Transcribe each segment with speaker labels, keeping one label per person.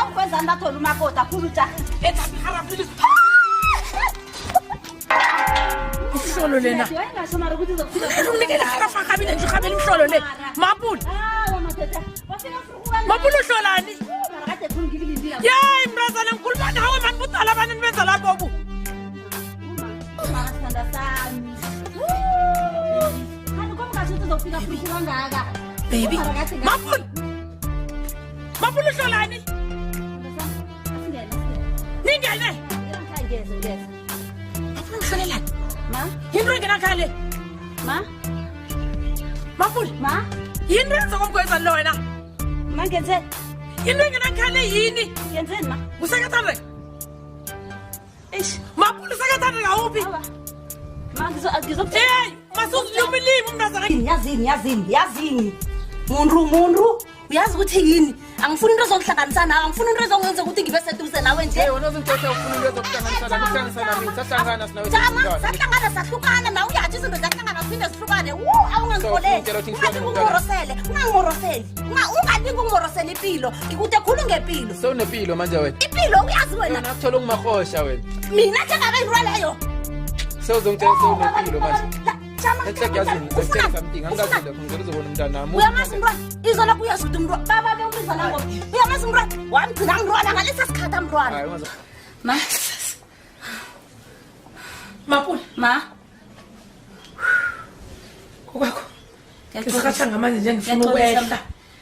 Speaker 1: ukwenza ndathola umakoti akhuluja
Speaker 2: ethapharaphile Mhlolo lena
Speaker 1: yayingasho mara ukuthi uzokufika
Speaker 2: unikela harafa kabile nje khabela imhlolo le mapula mapula uhlolani
Speaker 1: kade phungikilindile
Speaker 2: yey mrazana ngikhuluma nawe mani budala abanini benza lapho bu
Speaker 1: masithanda sami kanti komngathi ukuthi uzofika futhi kangaka
Speaker 2: baby mapula mapula uhlolani ningene
Speaker 1: ngeze
Speaker 2: mapula uhlolelani
Speaker 1: ma
Speaker 2: yinto engenakhale
Speaker 1: ma
Speaker 2: mapula
Speaker 1: ma
Speaker 2: yinto enza komgweza lo wena
Speaker 1: mangenze
Speaker 2: yinto engenakhale yini
Speaker 1: ngenzeni ma
Speaker 2: usekathandeka
Speaker 1: eish
Speaker 2: mapula usekathandeka uphi
Speaker 1: ma ngizokuthi
Speaker 2: hey masuzilumilimi umntazana
Speaker 1: yazini muntu uyazi ukuthi yini angifuni into zokuhlanganisa nawe angifuni into ezongenza ukuthi ngibe seduze nawe nje
Speaker 3: wena uzongithetha ufuna into zokuhlanganisa nami ukuhlanganisa nami sahlangana sinawe
Speaker 1: sahlangana sahlukana nawe uyathi izinto zahlangana siphinde sihlukane awungangikholeli ungangimoroseli ungalingi ungimorosela impilo ngikude khulu ngempilo
Speaker 3: sewunempilo manje wena
Speaker 1: impilo uyazi wena
Speaker 3: nakuthola ungumarhosha wena
Speaker 1: mina njengabe into leyo
Speaker 3: sewuzongitshela sewunempilo manje Ehlekazini ngizokutshela something angikazile ngizokuzobona umntana nami
Speaker 1: uyamazi umntwana izola kuyazi ukuthi umntwana baba ke umntwana ngoba uyamazi umntwana wamgcina umntwana ngalesa sikhathi umntwana ma
Speaker 2: mapula
Speaker 1: ma
Speaker 2: kokwakho ngizokathanga manje nje ngifuna ukwehla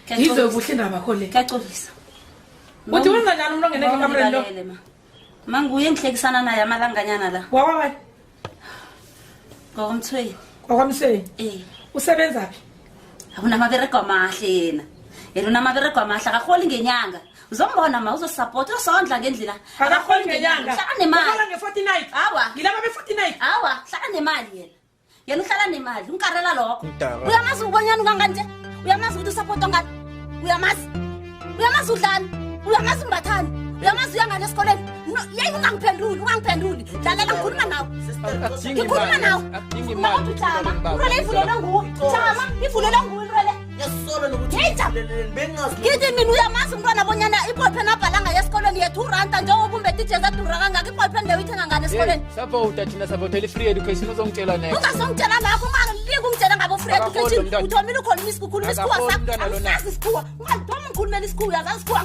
Speaker 2: ngizwe kuhle indaba kho le
Speaker 1: kacolisa
Speaker 2: uthi wenza njani umuntu ongene ekamereni lo
Speaker 1: ma nguye engihlekisana naye amalanganyana la
Speaker 2: wakwabani
Speaker 1: ngokomthweni
Speaker 2: kwakwamseni usebenza phi
Speaker 1: awunamaberego amahle yena unamaberego amahle akakholi ngenyanga uzombona ma uzosupport usondla ngendlela
Speaker 2: akakholi ngenyanga
Speaker 1: hlala nemali
Speaker 2: uhlala nge-49
Speaker 1: awa
Speaker 2: ngilaba be-49
Speaker 1: awa hlala nemali yena uhlala nemali unkarela lokho uyamazi ubonyana unganganje uyamazi ukuthi usupport ngani uyamazi udlani uyamazi umbathani uyamazi uyangane esikoleni yini ungangiphenduli dlalela ngikhuluma nawe ngikhuluma nawe
Speaker 3: ngimali
Speaker 1: into le ivulelwe nguwe jama ivulelwe nguwe into le
Speaker 4: yesolo nokuthi bengazi
Speaker 1: ngithi mina uyamazi umntwana bonyana iboyfriend abhalanga esikoleni yethu uranta njengoba umbethe ijezi adura kangaka iboyfriend leyo ithenga ngani esikoleni
Speaker 3: sapota thina sapothela i-free education uzongitshela next
Speaker 1: ungazongitshela lapho ungalingi ungitshela ngabo free education uthomile ukhuluma isikhuluma isikhuwa sakho isikhuwa ungalithomi ngikhulumela isikhuwa uyazazi isikhuwa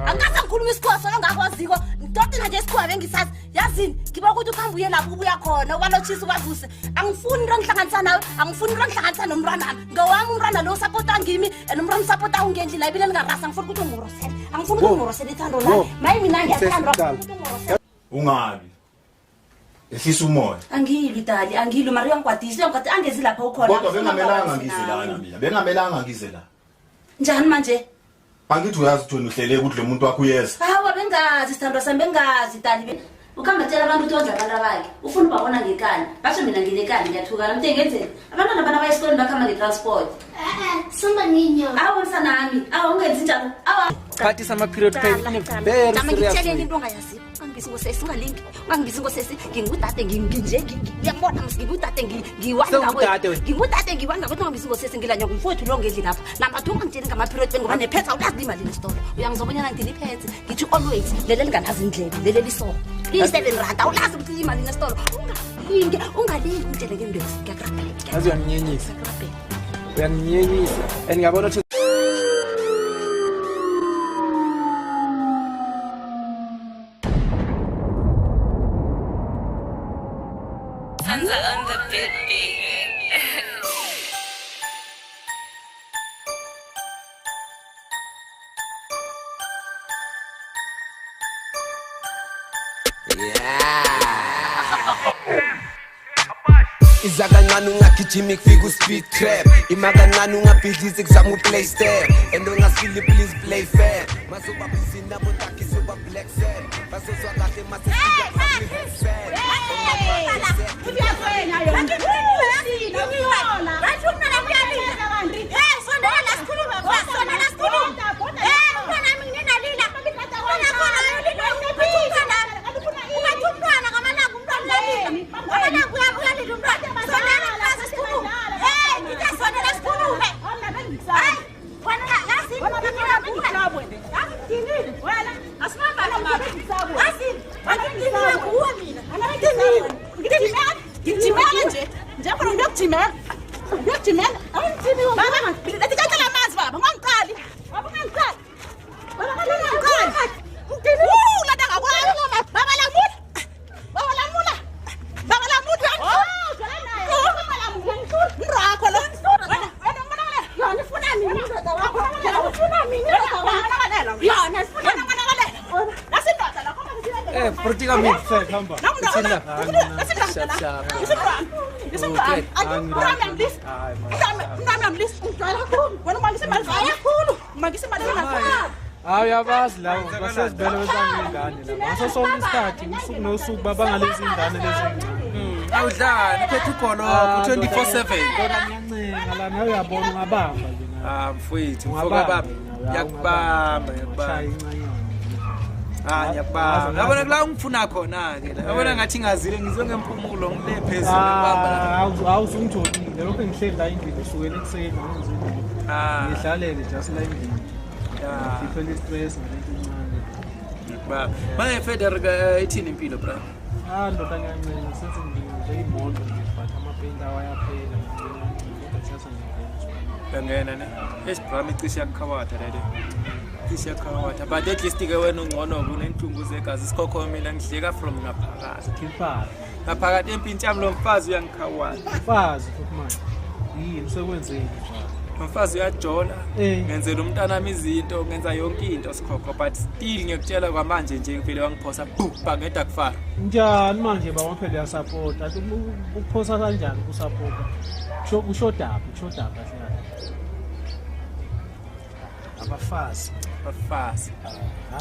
Speaker 1: angaze ngikhuluma isikhuwa solo ngakwaziko ndodina nje isikhuwa bengisazi yazini ngiba ukuthi ukuhamba uye lapho ubuya khona ubalotshisa ukwazuse angifuni into ngihlanganisa nawe angifuni into ngihlanganisa nomntwanami ngowami umntwana lo usapota ngimi and umntwana usapota ungendlela ibile lingarasa angifuni ukuthi ungimorosele angifuni ukuthi ungimorosele ithando lami maye mina ngiyathandwa
Speaker 4: ungabi ehlisa umoya
Speaker 1: angilwi dali angilwi mari uyangigwadisa angezi lapha ukhona
Speaker 4: kodwa bengamelanga ngize lana mina bengamelanga ngize la
Speaker 1: njani manje
Speaker 4: angithi uyazi ukuthi wena uhlele ukuthi lo muntu wakho uyeza
Speaker 1: hawa bengazi sithandwa sami bengazi dali ukambatshela abantu ukuthi ondla abantu abakhe ufuna ubabona ngekani basho mina nginekani ngiyathukana mntu engenzeni abantwana bana baya esikoleni bakhamba ngetransport
Speaker 5: samba ninyo
Speaker 1: awa msanami awa ungenzi njalo awa
Speaker 3: khathi sama-period pain very
Speaker 1: ngitsheleni into ongayaziyo ungangibisi ngosesi ungalingi ungangibisi ngosesi ngingudade nginje ngiyambona msi ngingudade ngingudade ngiwanda ukuthi ungangibisi ngosesi ngilanya ngumfowethu lo ngendli lapha namba 2 ungangitsheli ngama-period pain ngoba nephetha awulazi imali nesitolo uyangizobonyana ngidini iphethe ngithi always lele linganazi indlebe lele liso liyi-7 awulazi ukuthi imali nesitolo ungalingi ungitshele ke mbezi ngiyakurabhela
Speaker 3: azi uyanginyenyisa and ngiyabona ukuthi
Speaker 6: Izakancane ungagijima kufika uspeed crab imakancane ungabhidizi kuzama uplay step and ungasili please play fair masoba busy nabo takhi soba black sad basozwa kahle masifika phambili headset
Speaker 1: Hey! Ngiyajimela. Ngiyajimela. Awungithini wena? Baba, lethi kancela amanzi baba, ungangiqali. Baba ungangiqali. Baba ungangiqali. Ngithini? Lada ngakwazi. Baba lamula. Baba lamula. Baba lamula. Oh, jala naye. Baba lamula. Ngrakho lo. Wena ngibona le. Yona ufuna mina ndoda wakho. Yona ufuna mina ndoda wakho. Yona ufuna mina le. Lasindoda lakho manje.
Speaker 3: Politika mimi hamba. Yabazi lawo basezibele wezangane la. Ngaso sonke isikhathi usuku nosuku babangalezi ingane lezi. Awudlala uphethe ugolo 24/7. Kodwa ngiyancenga la nawe uyabona ungabamba nje. Mfowethu mfoka baba. Yakubamba. Ngiyabamba. Ngabona la ungifuna khona ke la. Ngabona ngathi ngazile ngizwe ngempumulo ngile phezulu ngibamba. Awuzungitholile lokho ngihleli la endlini usukela ekuseni ngizini. Ngihlalele just la endlini. Ngifela stress ngalento incane. Baba. Manje Federica ethini impilo bra? Ndoda ngiyancenga senze nje imoto nje but amapenda awayaphela ngicela sasa ngiyangena ne. Esibram icishe yakukhabatha lele. Isiyakhawatha but at least ke wena ungcono kunenhlungu zegazi sikhokho mina ngidleka from ngaphakathi khipha ngaphakathi empini yami lo mfazi uyangikhawatha mfazi futhi manje yini usekwenzeni mfazi uyajola ngenzela umntana wami izinto ngenza yonke into sikhokho but still ngiyakutshela kwamanje nje ngivele wangiphosa bangeda kufara njani manje bawamphele ya support athi ukuphosa kanjani ku support ushodaphi kahle abafazi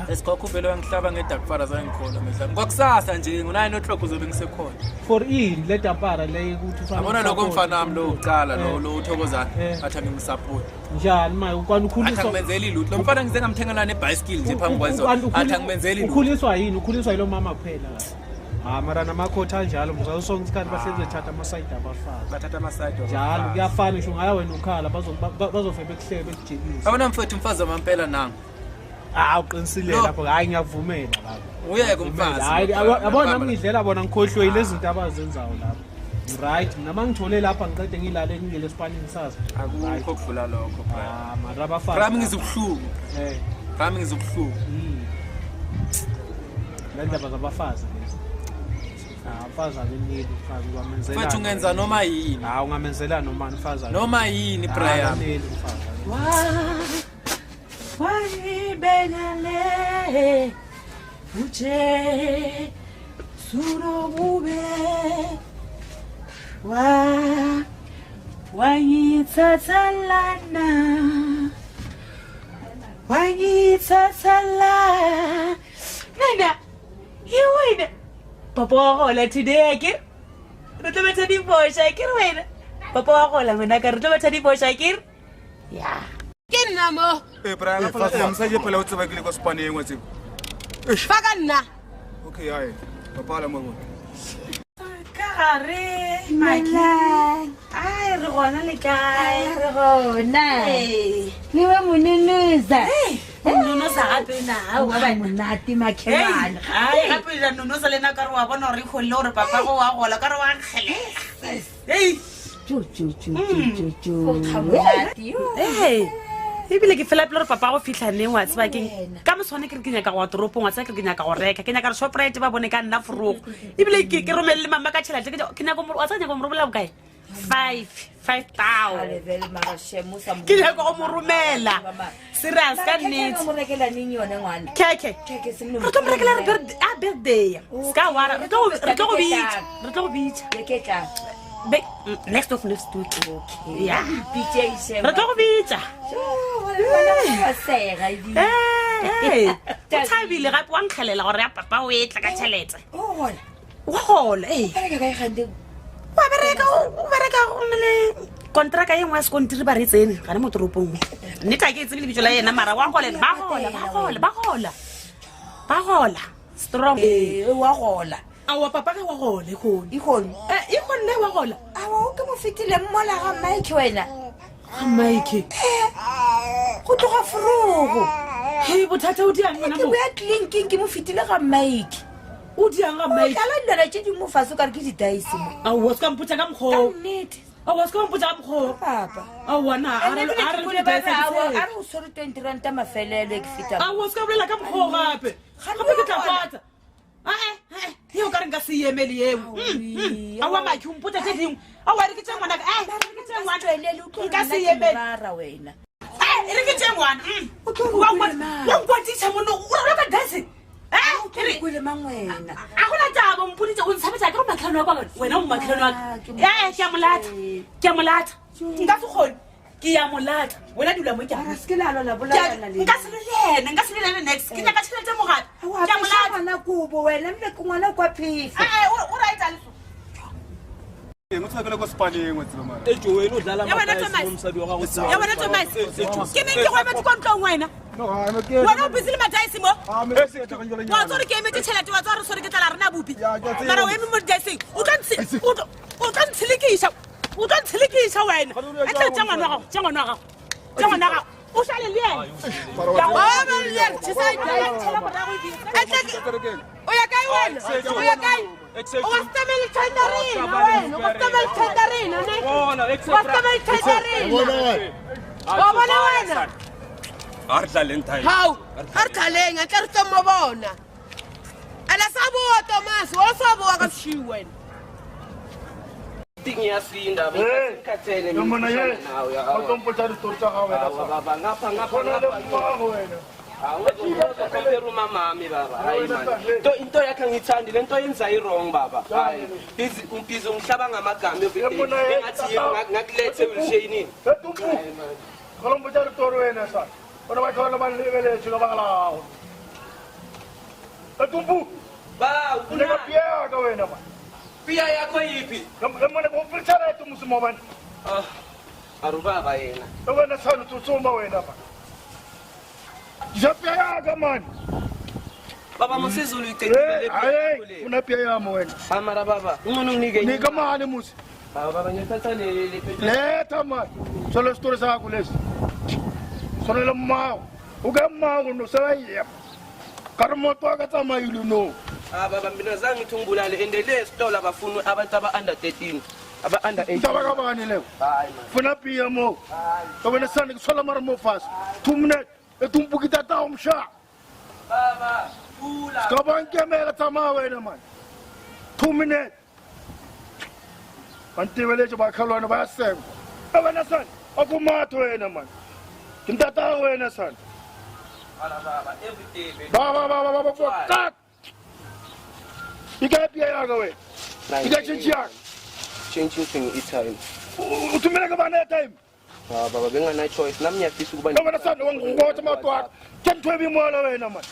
Speaker 3: esikhokho vele wangihlaba ngedakfara zangikhona mhlawumbe kwakusasa nje ngo9 o'clock uzobe ngisekhona for in le dampara le ukuthi ufana abona lokho mfana wami lo ucala lo uthokozana athi ngimsupport njani manje ukwani ukhuliswa athi ngimenzela ilutho lo mfana ngize ngamthengela nebicycle nje phambi kwazo athi ngimenzela ilutho ukhuliswa yilo mama kuphela mara namakhotha njalo mzayo sonke isikhathi bahleze thatha ama-side abafazi bathatha ama-side njalo kuyafana ngisho ngaya wena ukhala bazofike bekuhlebe bekujikisa abona mfethu umfazi wamampela nangu uqinisile lapho hayi ngiyakuvumela lapho uyeke umfazi hayi abona ngidlela bona ngikhohlwe lezi zinto abazenzayo lapho right mina mangithole lapha ngiqede ngilale ngile esipanini sazi akukho kudlula lokho mara abafazi rami ngizokuhluka rami ngizokuhluka la ndaba zabafazi abafazi abenili mfazi kwamenzela mfethu ungenza noma yini ungamenzela noma mfazi noma yini Brian Benale uche suro bube wanyithathalana nana yiwena papa wagola today ke re tlo betsa diposha ke wena papa wagola ngwana ka re tlo betsa diposha ke ya ke nna mo Brian afala msaje phela utseba ke le kwa Spain ngwa tsebo faka nna okay hayi papa la mo ka re malang ai re gona le kae re gona le we monenuza nonosa gape na wa ba monate makhemana ai gape la nonosa lena ka re wa bona re kholle gore papa go wa gola ka re wa nkgele chu ebile ke fela pele gore papa go fitlhaneng wa tseba ke ka moswane ke re ke nyaka go toropong wa tsaya ke re ke nyaka go reka ke nyaka re shoprite ba bone ka nna forogo ebile ke romelele mama ka tšhelete ke nyaka wa tsaya nyaka go morobola bokae 5,000 ke nyaka go mo romela serious ka nnete keke re tlo morekela birthday ska wara re tlo go bitša next week yeah re tlo go bitša thabile gape wa nkgelela gore ya papa o etla ka tšhelete wa gola wa bereka go le kontraka e nngwe ya sekontiri ba re tsene ga re mo toropong nneta ke etse le lebitso la yena mara wa gola strong wa gola awa papa ka wa gola ikgone le wa gola awa o ke mo fetile mmola ga Mike wena Mike go tloga forogo bothata o diang ngwana mo ke clinking ke mo fetile ga Mike o diang ga Mike ala ndara tše di mo faso ka re ke di dice mo awa se ka mpotsa ka mkho
Speaker 2: was going to put up ho
Speaker 7: Papa.
Speaker 2: I wanna I
Speaker 7: was sorry 20 rand mafelele kufita.
Speaker 2: I was going like I'm ho gape gape yo ka re nka se emeli eo a wa ma khumputa tse ding a wa re ke tsengwana nka se emeli
Speaker 7: Mara wena.
Speaker 2: re ke tsengwana wa kwatisa mono o re ka dance
Speaker 7: Ke le mangwena.
Speaker 2: a gona taba mpoditse o ntshabetsa ka matlhano wa wena o matlhano wa ke a molata nka se khone ke ya molata wena dula mo ke
Speaker 7: Ara skilalo la bolana le.
Speaker 2: nka se le lena next ke ka tshilete mogata ke a molata
Speaker 7: na kubo wena mle kungwana kwa phifa.
Speaker 2: o right a leso
Speaker 3: Ngitsakela ko sipaleng wetsi mara.
Speaker 8: Ejoweni udlala
Speaker 3: Umsadi wa gago.
Speaker 2: ya wena Thomas ke neng ke go emetsa kontlong wena
Speaker 3: No, I'm okay.
Speaker 2: wena o busy le madaisi mo
Speaker 3: Ese ka njalo
Speaker 2: wa tsore ke emetse tšhelete wa tsore sore ke tla la rena bupi mara o eme mo daising o ka ntshilikisha wena a tla tsa ngwana wa gago o shale le yena ya wa ba le yena tsa tšhela go rago di o ya kae wena o ya kae o wa stamel tenderina wena o wa stamel tenderina ne wa stamel tenderina o bona wena
Speaker 9: How? Artaleng, a tla re tlo mo bona. Ala sa bo Thomas, o sa bo ka shiwen.
Speaker 8: Ting ya sinda ngikhathele mina nawe ya
Speaker 3: Utompotsha story tsa gago wena.
Speaker 8: baba ngapha
Speaker 3: Khona le mmago wena.
Speaker 8: awuzokhomphela umamami baba hayi man into yakhe ngithandi lento yenza i-wrong baba hayi ubhizi umhlaba ngamagama everyday engathi ngakulethe wheelchair
Speaker 3: Etumpu. Utompotsha story wena sa. Ona ba thola ba lebele tshilo ba galao. Etumpu.
Speaker 8: ba
Speaker 3: Una ka pia ka wena ba.
Speaker 8: pia yakho yipi
Speaker 3: Ngamona ko filtera etu musimo bani.
Speaker 8: arubaba yena
Speaker 3: Wena sa utsuma wena ba. Japia ya man.
Speaker 8: baba musizulu icecile
Speaker 3: Hayi, una pia ya mo wena.
Speaker 8: amara baba umuntu unginike
Speaker 3: Ni kama ani musi.
Speaker 8: baba ngiyathatha le
Speaker 3: Leta man. Solo story sa ku lesi. Solo le mao. O ka mao no sa ya. Karmoto ka tsamaile no.
Speaker 8: baba mina zange ngithi ngibulale endele store abafuna abantu aba-under 13 aba-under 8
Speaker 3: Taba ka bani leyo.
Speaker 8: hayi man
Speaker 3: Funa pia mo. To wena sana ke sola mara mo fast. 2 minutes. Etumpu kita ta umsha.
Speaker 8: baba pula
Speaker 3: Ka ba nkemela tsama wena man. 2 minutes. Antibele ba khalwana ba sengo. Wena sana. Akumatho wena man. Intata wena sana.
Speaker 8: baba everyday
Speaker 3: Ba. Cut. Ika pia ya gawe. Ika chinchia.
Speaker 8: changing thing i-time
Speaker 3: Utumela ka bana time.
Speaker 8: baba bengana choice nami ngiyafisa ukuba
Speaker 3: Wena sana ngotha matwa. Kentwebi mola wena man.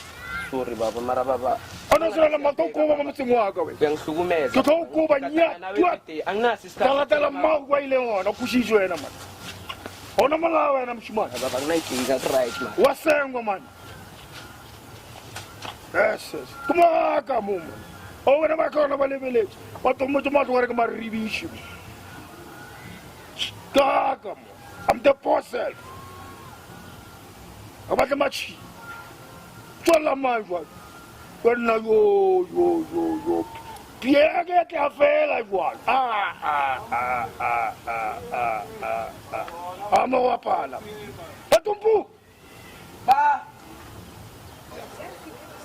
Speaker 8: sorry baba mara baba
Speaker 3: Ana sala makukuba mamtsingo wa gawe.
Speaker 8: uyangihlukumeza
Speaker 3: Tutokuba nya.
Speaker 8: anginazi
Speaker 3: Talatela mawu kwa ile wona kushishwe wena man. Ona mala wena mshimana.
Speaker 8: baba nginayinkinga right man
Speaker 3: Wasengo man. Yes. Kumaka mumu. O wena bakona balebele. Watomuto matware kama ribishi. Kaka mo. I'm the boss self. Abate machi. Tola majwa. Wena yo. Piega que a fela igual. Amo wapala. Patumpu.
Speaker 8: ba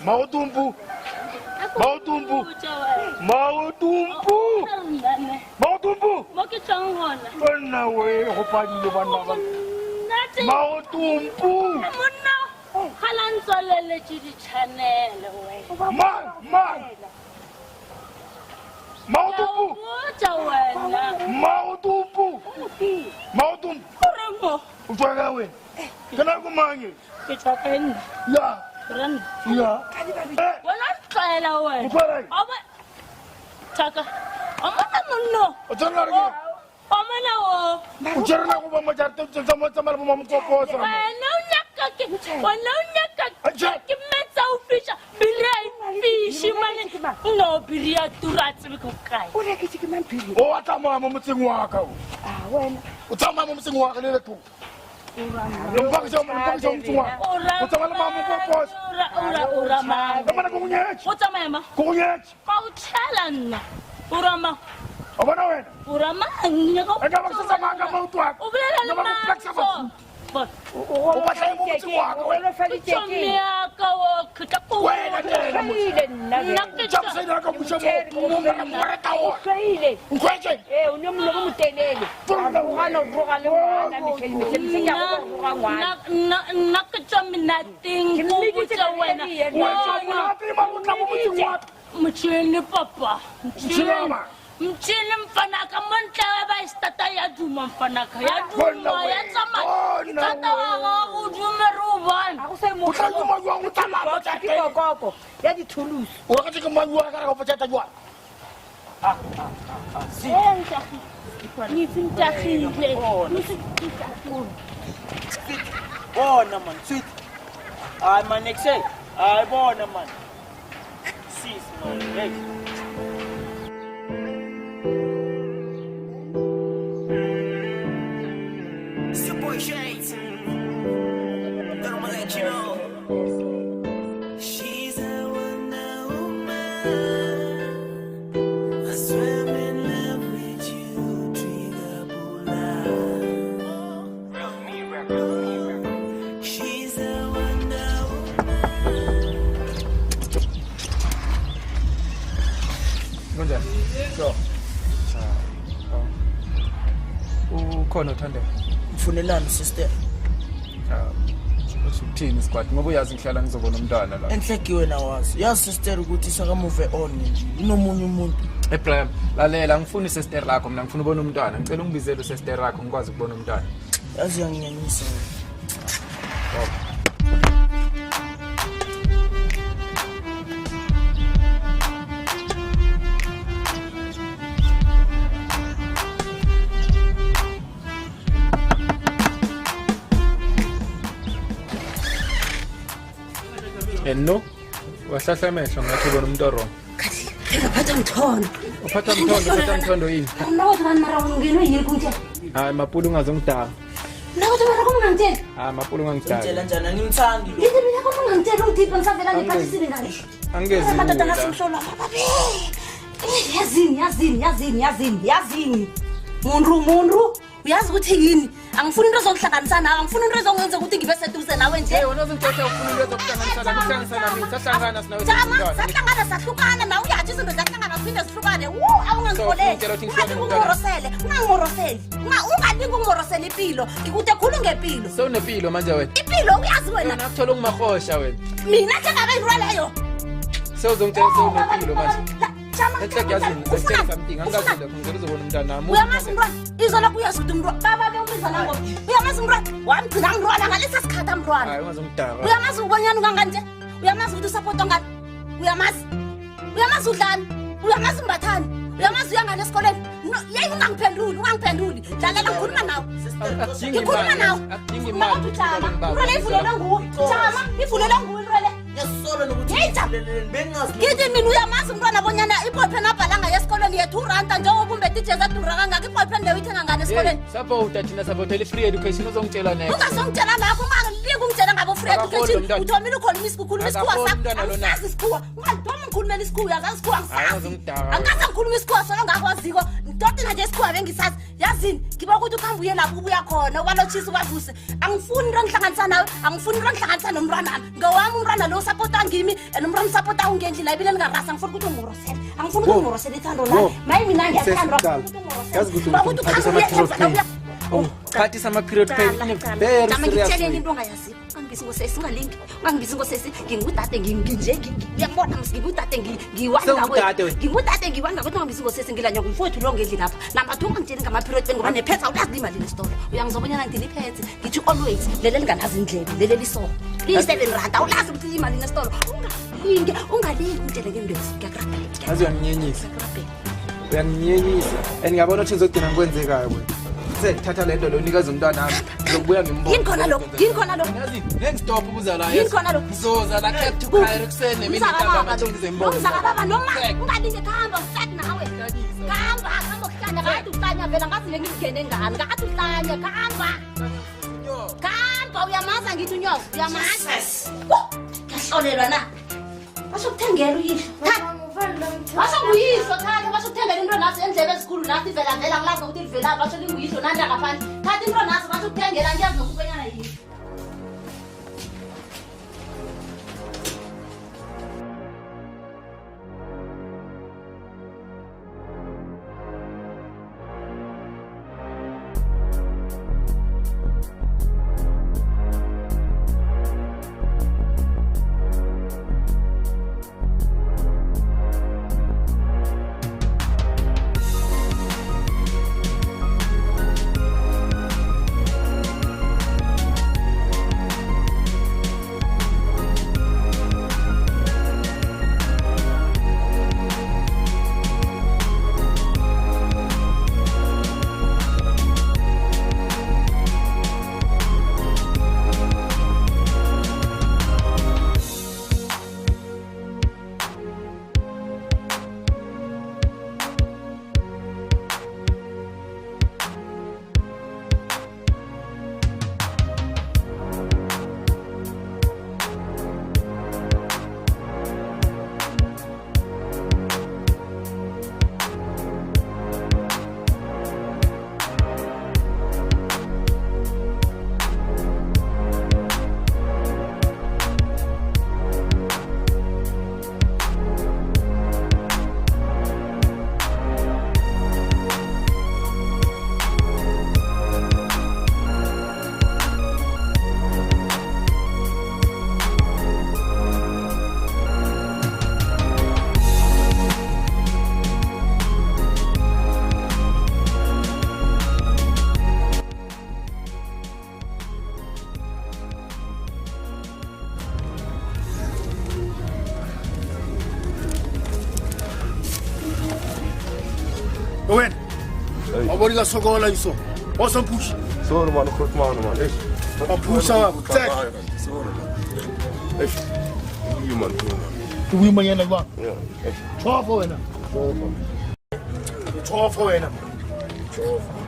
Speaker 3: Mautumpu. Wena we go padile bana ba. Mautumpu. Man. Mautumpu. Utwaga we. Kana kumangi. Ya. Utwaga. Utwaga. Ujarna kuba majarte sama mkokosa. O atama mumtsingo waka. Utama mumtsingo waka lele tu. Lumpakisha mtsingo. Utama mama mkokosa. Kama kukunyechi. Kukunyechi.
Speaker 1: Urama
Speaker 10: Ubona wena?
Speaker 1: Urama ngiyako.
Speaker 10: Eka bakusasa manga mautu wako.
Speaker 1: Ubulala
Speaker 10: Noma kupleksa kwa. Ubasha imuthi wako wena feli teki.
Speaker 1: Chomiyaka wokhita ku.
Speaker 10: Wena tela muthi. Jamsa ina ka musha mo. Umumba mweta wo.
Speaker 7: Feile.
Speaker 10: Ukweje?
Speaker 7: Unomlo kumutelele. Ungana ugqoka lemona mikheli
Speaker 1: Nakachomina tingu kucha wena. Mchini papa. Mchini mfanaka mwantawe ba istata ya duma mfanaka ya duma ya tsama tata wa udume ruban
Speaker 10: Utanyuma jwa utama
Speaker 7: bakati koko ya di Toulouse
Speaker 10: wakati kama jwa kaka kupata jwa
Speaker 1: ni fintakhile
Speaker 3: Bona man sweet ay man excel ay bona man sis man hey
Speaker 6: Shades. I'ma let you know. She's a wonder woman. I swam in love with you, Trigger. She's a wonder
Speaker 3: woman. So. Ukhona uthanda.
Speaker 11: Mfunelani sister.
Speaker 3: Uthini squad ngoba uyazi ngihlala ngizobona umntwana la.
Speaker 11: Enhlekiwe nawazi. Yazi sister ukuthi saka move on nje. Inomunye umuntu.
Speaker 3: Ebrahim, lalela ngifuna isister lakho mina ngifuna ubona umntwana. Ngicela ungibizele usister lakho ngikwazi ukubona umntwana.
Speaker 11: Yazi yanginyanyisa.
Speaker 3: No, wahlahla amehlo ngathi ubona umuntu wrong.
Speaker 1: Ngaphatha mthondo.
Speaker 3: Uphatha mthondo yini?
Speaker 1: Nakuthi mara ungenwe yini kunje?
Speaker 3: Hayi mapulu ungazongidaka.
Speaker 1: Nakuthi mara kumangitshela.
Speaker 3: Hayi mapulu ungangidaka.
Speaker 11: Ngitshela njani angimthandi lo.
Speaker 1: Yithi mina kumangitshela uDipha ngisavela ngiphathisile ngale.
Speaker 3: Angezi.
Speaker 1: Madoda ngasimhlola bababe. Yazini. Mundu. Uyazi ukuthi yini? Angifuni into zokuhlanganisa nawe, angifuni into ezongenza ukuthi ngibe seduze nawe nje.
Speaker 3: Wena uzongithethe ufuna into zokuhlanganisa nami, sahlangana sinawe.
Speaker 1: Sahlangana sahlukana nawe uyathi izinto zahlangana siphinde sihlukane. Awungangikholeli. Ungangoroseli. Ungalingi ungorosela impilo. Ngikude khulu ngempilo.
Speaker 3: Sewunempilo manje wena.
Speaker 1: Impilo uyazi wena.
Speaker 3: Wena akuthola ungimahosha wena.
Speaker 1: Mina njengabe ngirwaleyo.
Speaker 3: Sewuzongitshela sewunempilo manje. Enhleke yazini, ngicela something, angazi lokho ngicela uzobona umntwana wami.
Speaker 1: Uyamazi mntwana, izola kuyazi ukuthi umntwana, baba bewubiza nango. Uyamazi mntwana, wamgcina ngirwana ngalesa sikhathi mntwana.
Speaker 3: Hayi ungazongidaka.
Speaker 1: Uyamazi ubonyana unganganje? Uyamazi ukuthi usupport ngani? Uyamazi? Uyamazi udlani? Uyamazi umbathani? Uyamazi uyangana esikoleni? Yeyi ungangiphenduli. Dlalela ngikhuluma nawe. Ngikhuluma nawe.
Speaker 3: Ingimali.
Speaker 1: Urole ivulelwe nguwe. Jama, ivulelwe nguwe urole.
Speaker 11: Yasolo nokuthi bengazi.
Speaker 1: Ngithi mina uyamazi umntwana bonyana iphothen abhalanga yesikoleni yethu uranta njengoba umbethe ijezi adura kangaka iphothen leyo ithenga ngani esikoleni.
Speaker 3: Support thina support free education uzongitshela next.
Speaker 1: Ungazongitshela lapho manje ungitshela ngabo free education. Uthomile ukhuluma isikhuluma isikhuwa sakho. Angazi isikhuwa. Ungathoma ngikhulumela isikhuwa yazi isikhuwa ngisazi. Angazi ngikhuluma isikhuwa sona ngakwaziko. Ntotina nje isikhuwa bengisazi. Yazini ngiba ukuthi ukhamba uye lapho ubuya khona ubalotshisa ubavuse. Angifuni into ngihlanganisa nawe. Angifuni into ngihlanganisa nomntwana nami. Ngowami umntwana lo support ngimi and umntwana support ungendlela ibile ngarasa ngifuna ukuthi ungorosele. Angifuni ukuthi ungorosele ithando lami. Mayi mina ngiyathandwa.
Speaker 3: Yazi ukuthi Khathi sama period pain very serious.
Speaker 1: Ngitshele into ongayaziyo. Ungangibizi ngosesi ungalingi. Ungangibizi ngosesi ngingudade nginje ngiyabona ngingudade ngiwanga kwethu. Ngingudade ngiwanga kwethu ungangibizi ngosesi ngilanya kumfowethu lo ngendli lapha. Namathuka ngitshele ngama period pain ngoba nephetha ulazi imali nesitolo. Uyangizobonyana ngidiliphethe. Ngithi always lele linganazi indlela lele liso. Li7 rand awulazi ukuthi imali nesitolo. Ungalingi ngitshele ngendezi ngiyakrapha.
Speaker 3: Aziyanginyenyisa. Uyanginyenyisa. Ngiyabona ukuthi ngizogcina ngikwenzekayo wena. Thatha lento lo nikazi umntwana nami ngizobuya ngimbona.
Speaker 1: Yini khona lo?
Speaker 3: Yazi next stop ubuza la.
Speaker 1: Yini khona lo?
Speaker 3: Ngizoza la Cape to Cairo kusene mina ngihamba manje ngizimbona.
Speaker 1: Uzaka baba noma ungalinge khamba uhlala nawe. Khamba uhlanya ngathi uhlanya vela ngathi ngingene ngani ngathi uhlanya khamba. Khamba uyamaza ngithi unyoka uyamaza. Kahlolelwa na. Basokuthengela uyihlo. basho nguyisho thatha basho kuthengela into naso endlebe ezikhulu nathi ivela vela ngilazi nokuthi livela basho linguyisho nanda ngaphandle thatha into naso basho kuthengela ngiyazi nokubenyana yisho
Speaker 12: Owen, abori la sokola iso. Osa push.
Speaker 13: Sorry man, kort man man.
Speaker 12: Pusha, tek.
Speaker 13: Sorry. You man.
Speaker 12: Tu man yana gwa.
Speaker 13: Yeah.
Speaker 12: Chofo wena. Chofo wena.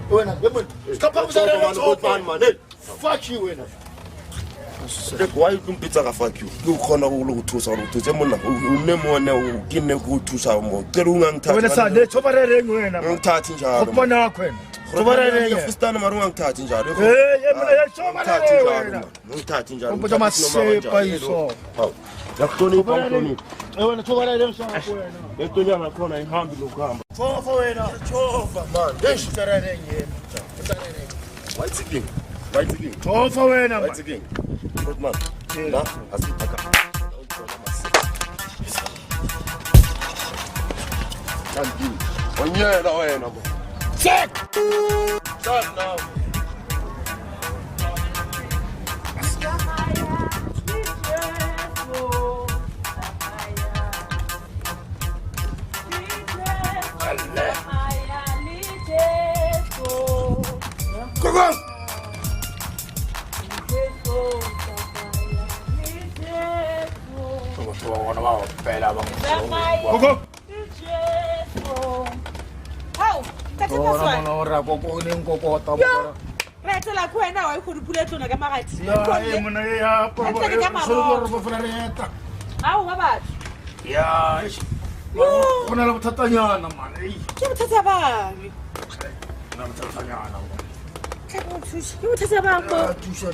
Speaker 12: Wena, demon. Stop up there man, kort man. Fuck you wena.
Speaker 13: Why you pizza ka fuck you? You khona go thusa go thusa monna. O ne mo ne o kinne go thusa mo. Tero ngangithatha.
Speaker 12: Wena sa de chobarere wena.
Speaker 13: Ngithatha njalo.
Speaker 12: Khona kwena. Chobarere
Speaker 13: ya fustana maru ngithatha njalo.
Speaker 12: Yemna ya chobarere wena.
Speaker 13: Ngithatha njalo.
Speaker 12: Kompota masepa iso.
Speaker 13: Hawu. Yakutoni pamtoni.
Speaker 12: Wena chobarere mshaka wena.
Speaker 13: Etonya ngakhona ihambi lokuhamba.
Speaker 12: Chofa wena. Chofa man. Deshi chobarere yena.
Speaker 13: White king. White king.
Speaker 12: Chofa wena.
Speaker 13: White king. Good man. La, asitaka. Kanti. Onyela wena bo.
Speaker 12: Check.
Speaker 13: Check now.
Speaker 12: Go go. Koko.
Speaker 2: Hao, tati paswa.
Speaker 12: Ora koko ni koko ta
Speaker 2: Yo. Rete la kwena wa ikho dipule tsona ka magati.
Speaker 12: Ya mona ya pa ba. Solo ba fana reta.
Speaker 2: Hao ga batho.
Speaker 12: Ya. Bona la bothatanyana man.
Speaker 2: Ke bothata ba.
Speaker 12: Na bothatanyana.
Speaker 2: Ke bothata ba ko.
Speaker 12: Tusha.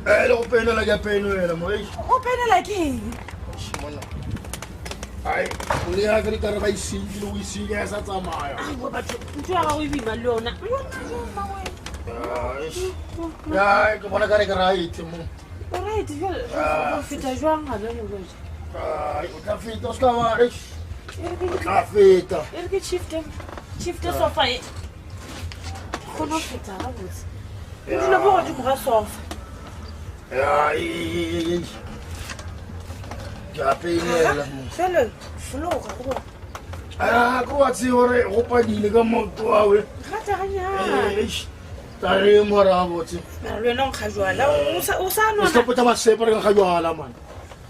Speaker 12: Le opena la pena wena mo.
Speaker 2: Opena la ke.
Speaker 12: Mona. Ai, uli ya kari kara bai singi lo isi ya sa tsamaya.
Speaker 2: Wa batho ntwa ga o bima le yona.
Speaker 12: Ya, ke bona kare kara ite mo.
Speaker 2: Alright, go fita jwang ha le mo goje.
Speaker 12: Ai, o ka fita o ska wa. Ka fita.
Speaker 2: Erke chief sofa e. Kono fita ga botse. O dula bo go go sofa.
Speaker 12: Ya, ya peinela.
Speaker 2: Fele, floga go.
Speaker 12: Ah, go atsi hore go padile ka motho wawe.
Speaker 2: Gata ganya.
Speaker 12: Tare mora botse.
Speaker 2: Le no khajwala. O sa no.
Speaker 12: Ska pota masepa ka khajwala man.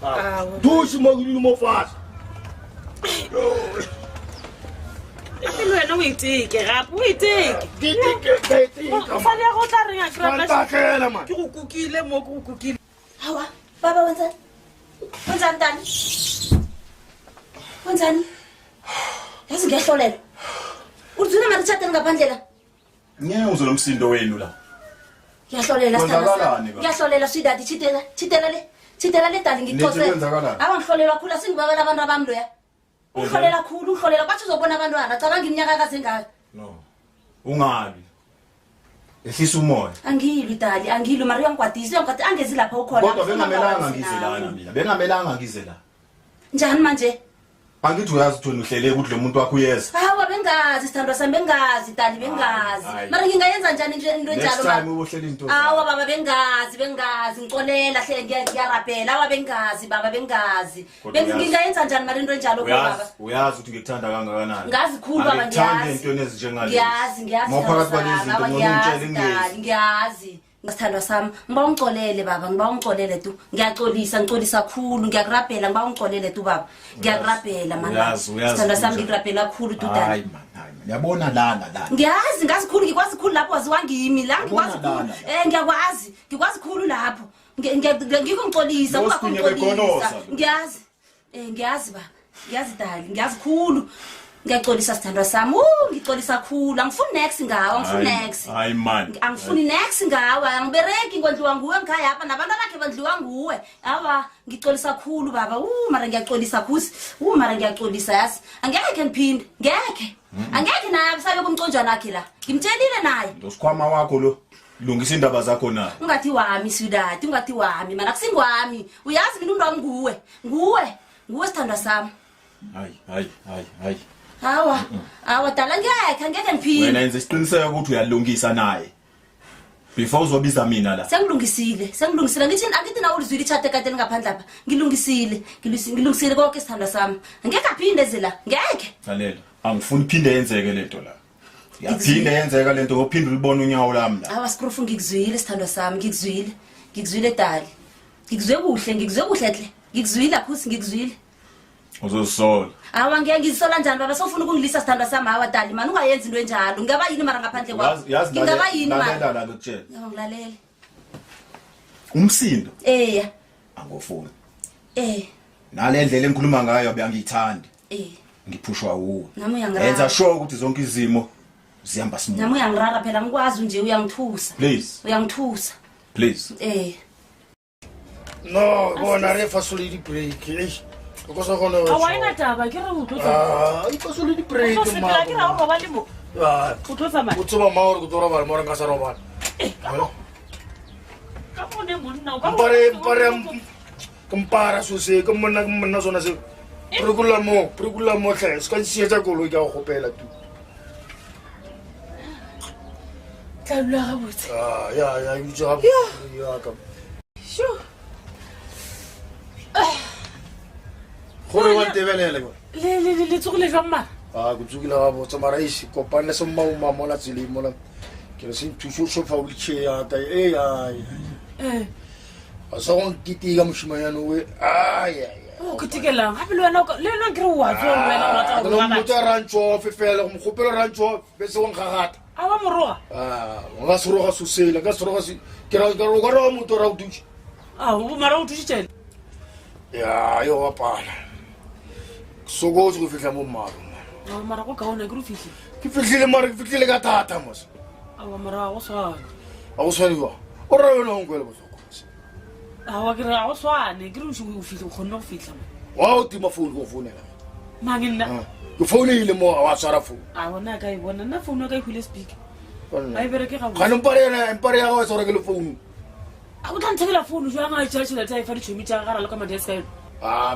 Speaker 12: Ah. Dusi mo gulu mo fas.
Speaker 2: Ake le wena o iteke gape o iteke.
Speaker 12: Ke
Speaker 2: fa le go tla reng a kra
Speaker 12: ka khela man.
Speaker 2: Ke go kukile mo go kukile.
Speaker 1: Hawa, baba wenzani? Wenzani tani? Wenzani? Yazi ngiyahlolela. Udzuna mara chateni ngaphandle la.
Speaker 4: Ngiyezwa lomsindo wenu la.
Speaker 1: Ngiyahlolela ngiyahlolela sidadi chitela le dali ngixoxe. Awangihlolela khulu asingibakela abantu abami lo ya. Uhlolela khulu uhlolela kwathi uzobona abantwana cabanga iminyaka kasengayo.
Speaker 4: No. Ungabi. Ehlisa umoya.
Speaker 1: Angilwi dali angilwi mara uyangikwadisa angezi lapha ukhona.
Speaker 4: Kodwa bengamelanga ngize lana mina. Bengamelanga ngize la.
Speaker 1: Njani manje?
Speaker 4: Angithi uyazi ukuthi uhlele ukuthi lo muntu wakho uyeza.
Speaker 1: Hawa bengazi sithandwa sami bengazi dali bengazi. Mara ngingayenza njani into enjalo
Speaker 4: mara? Next time ubohlela into.
Speaker 1: Hawa baba bengazi ngixolela hle ngiyarapela. Hawa bengazi baba bengazi. Ngingayenza njani mara into enjalo baba?
Speaker 4: Uyazi ukuthi ngikuthanda kangakanani.
Speaker 1: Ngazi khulu baba ngiyazi.
Speaker 4: Ngithanda into ezinjengalezi.
Speaker 1: Ngiyazi.
Speaker 4: Mawuphakathi kwalezi zinto ngomtshela ingezi.
Speaker 1: Ngiyazi. Ngisithandwa sami ngiba ungixolele baba ngiba ungixolele tu ngiyaxolisa khulu ngiyakurapela ngiba ungixolele tu baba ngiyakurapela mana sithandwa sami ngikurapela khulu tu dala
Speaker 4: hayi man yabona lana
Speaker 1: ngazi khulu ngikwazi khulu lapho waziwangimi la ngikwazi khulu ngikwazi khulu lapho ngikho ngixolisa ungakungixolisa ngiyazi baba ngiyazi dali ngiyazi khulu ngiyaxolisa sithandwa sami ngixolisa khulu angifuni next ngawo
Speaker 4: hayi man
Speaker 1: angifuni next ngawo angibereki ngondliwa nguwe ngikhaya apha nabantu bakhe bandliwa nguwe hawa ngixolisa khulu baba mara ngiyaxolisa kusi mara ngiyaxolisa yazi angeke ngiphinde angeke naye sabe kumconjwana wakhe la ngimtshelile naye
Speaker 4: ndosikhwama wakho lo lungisa indaba zakho na
Speaker 1: ungathi wami sweetheart ungathi wami mana kusingwami uyazi mina umuntu wami nguwe sithandwa sami
Speaker 4: hayi
Speaker 1: Hawa dala ngeke ngiphinde.
Speaker 4: Wena yenza isiqiniseko ukuthi uyalungisa naye. Before uzobiza mina la.
Speaker 1: Sengilungisile. Ngithi na ulizwile chat ekade ngaphandle lapha. Ngilungisile konke sithandwa sami. Ngeke aphinde zela. Ngeke.
Speaker 4: Lalela. Angifuni iphinde yenzeke lento la. Yaphinde yenzeka lento ngophinde ulibona unyawo lami la.
Speaker 1: Hawa skrofu ngikuzwile sithandwa sami ngikuzwile dali. Ngikuzwe kuhle hle. Ngikuzwile akhusi ngikuzwile.
Speaker 4: Uzosola.
Speaker 1: Hawa ngeke ngizisola njani baba sofuna ukungilisa sithandwa sami hawa dali man ungayenzi into enjalo ngaba yini mara ngaphandle kwakho ngaba yini mara
Speaker 4: lalela ngikutshela
Speaker 1: ngilalela
Speaker 4: umsindo angofuni nale ndlela engikhuluma ngayo abangiyithandi ngiphushwa uwe yenza sure ukuthi zonke izimo zihamba smooth
Speaker 1: nami uyangirara phela ngikwazi nje uyangithusa uyangithusa
Speaker 4: please
Speaker 12: no bona refa solid break Kosa kona wewe.
Speaker 2: Hawaina taba kira utotsa.
Speaker 12: Ikoso li break ma.
Speaker 2: Kira kira ho ba limo. Utotsa ma.
Speaker 12: Utsoba maoro kutora bali mora ngasa robana.
Speaker 2: Ka mone monna ka.
Speaker 12: Compara sose ka monna zona se. Pregula mo hle. Ska sietsa kolo ka go gopela tu.
Speaker 2: Tla ga botse.
Speaker 12: Ya you job. Ya ka.
Speaker 2: Sho.
Speaker 12: Gore wa tebelele go.
Speaker 2: Le tsogile jwa mma.
Speaker 12: Kutsukile ga botsa mara isi kopane se mma mola tsile mola. Ke re se thuso so fa ulche ya ta Asa on kiti ga moshima ya no we.
Speaker 2: O kitikela. Gape le wena ke re wa tswa wena wa tsa go
Speaker 12: ba. Mo rancho fefela go mkhopela rancho be se won gagata.
Speaker 2: Awa moroga.
Speaker 12: Nga soroga susela ka soroga se ke ra go ro mo to ra o dutse.
Speaker 2: O mara o dutse.
Speaker 12: Ya yo wa pala. Sogo go fihla mo maro.
Speaker 2: Mara go kaona ke re fihle.
Speaker 12: Ke fihlile mara ke fihlile ka thata mos.
Speaker 2: Awa mara go swa.
Speaker 12: A go swaniwa. O ra yona o ngwele botlhoko.
Speaker 2: Awa ke re a go swane ke re o fihle go khona go fihla.
Speaker 12: Wa o tima phone go founela.
Speaker 2: Mangina.
Speaker 12: Ke phone ile mo wa tsara phone.
Speaker 2: A bona ka e bona na phone ka e hule speaker. Ai bere ke ga bo.
Speaker 12: Kana mpare ya go tsara ke le phone.
Speaker 2: A go tlantsela phone jwa nga tšhelete ta e fa ditšhomi tša gara le ka madi a sky.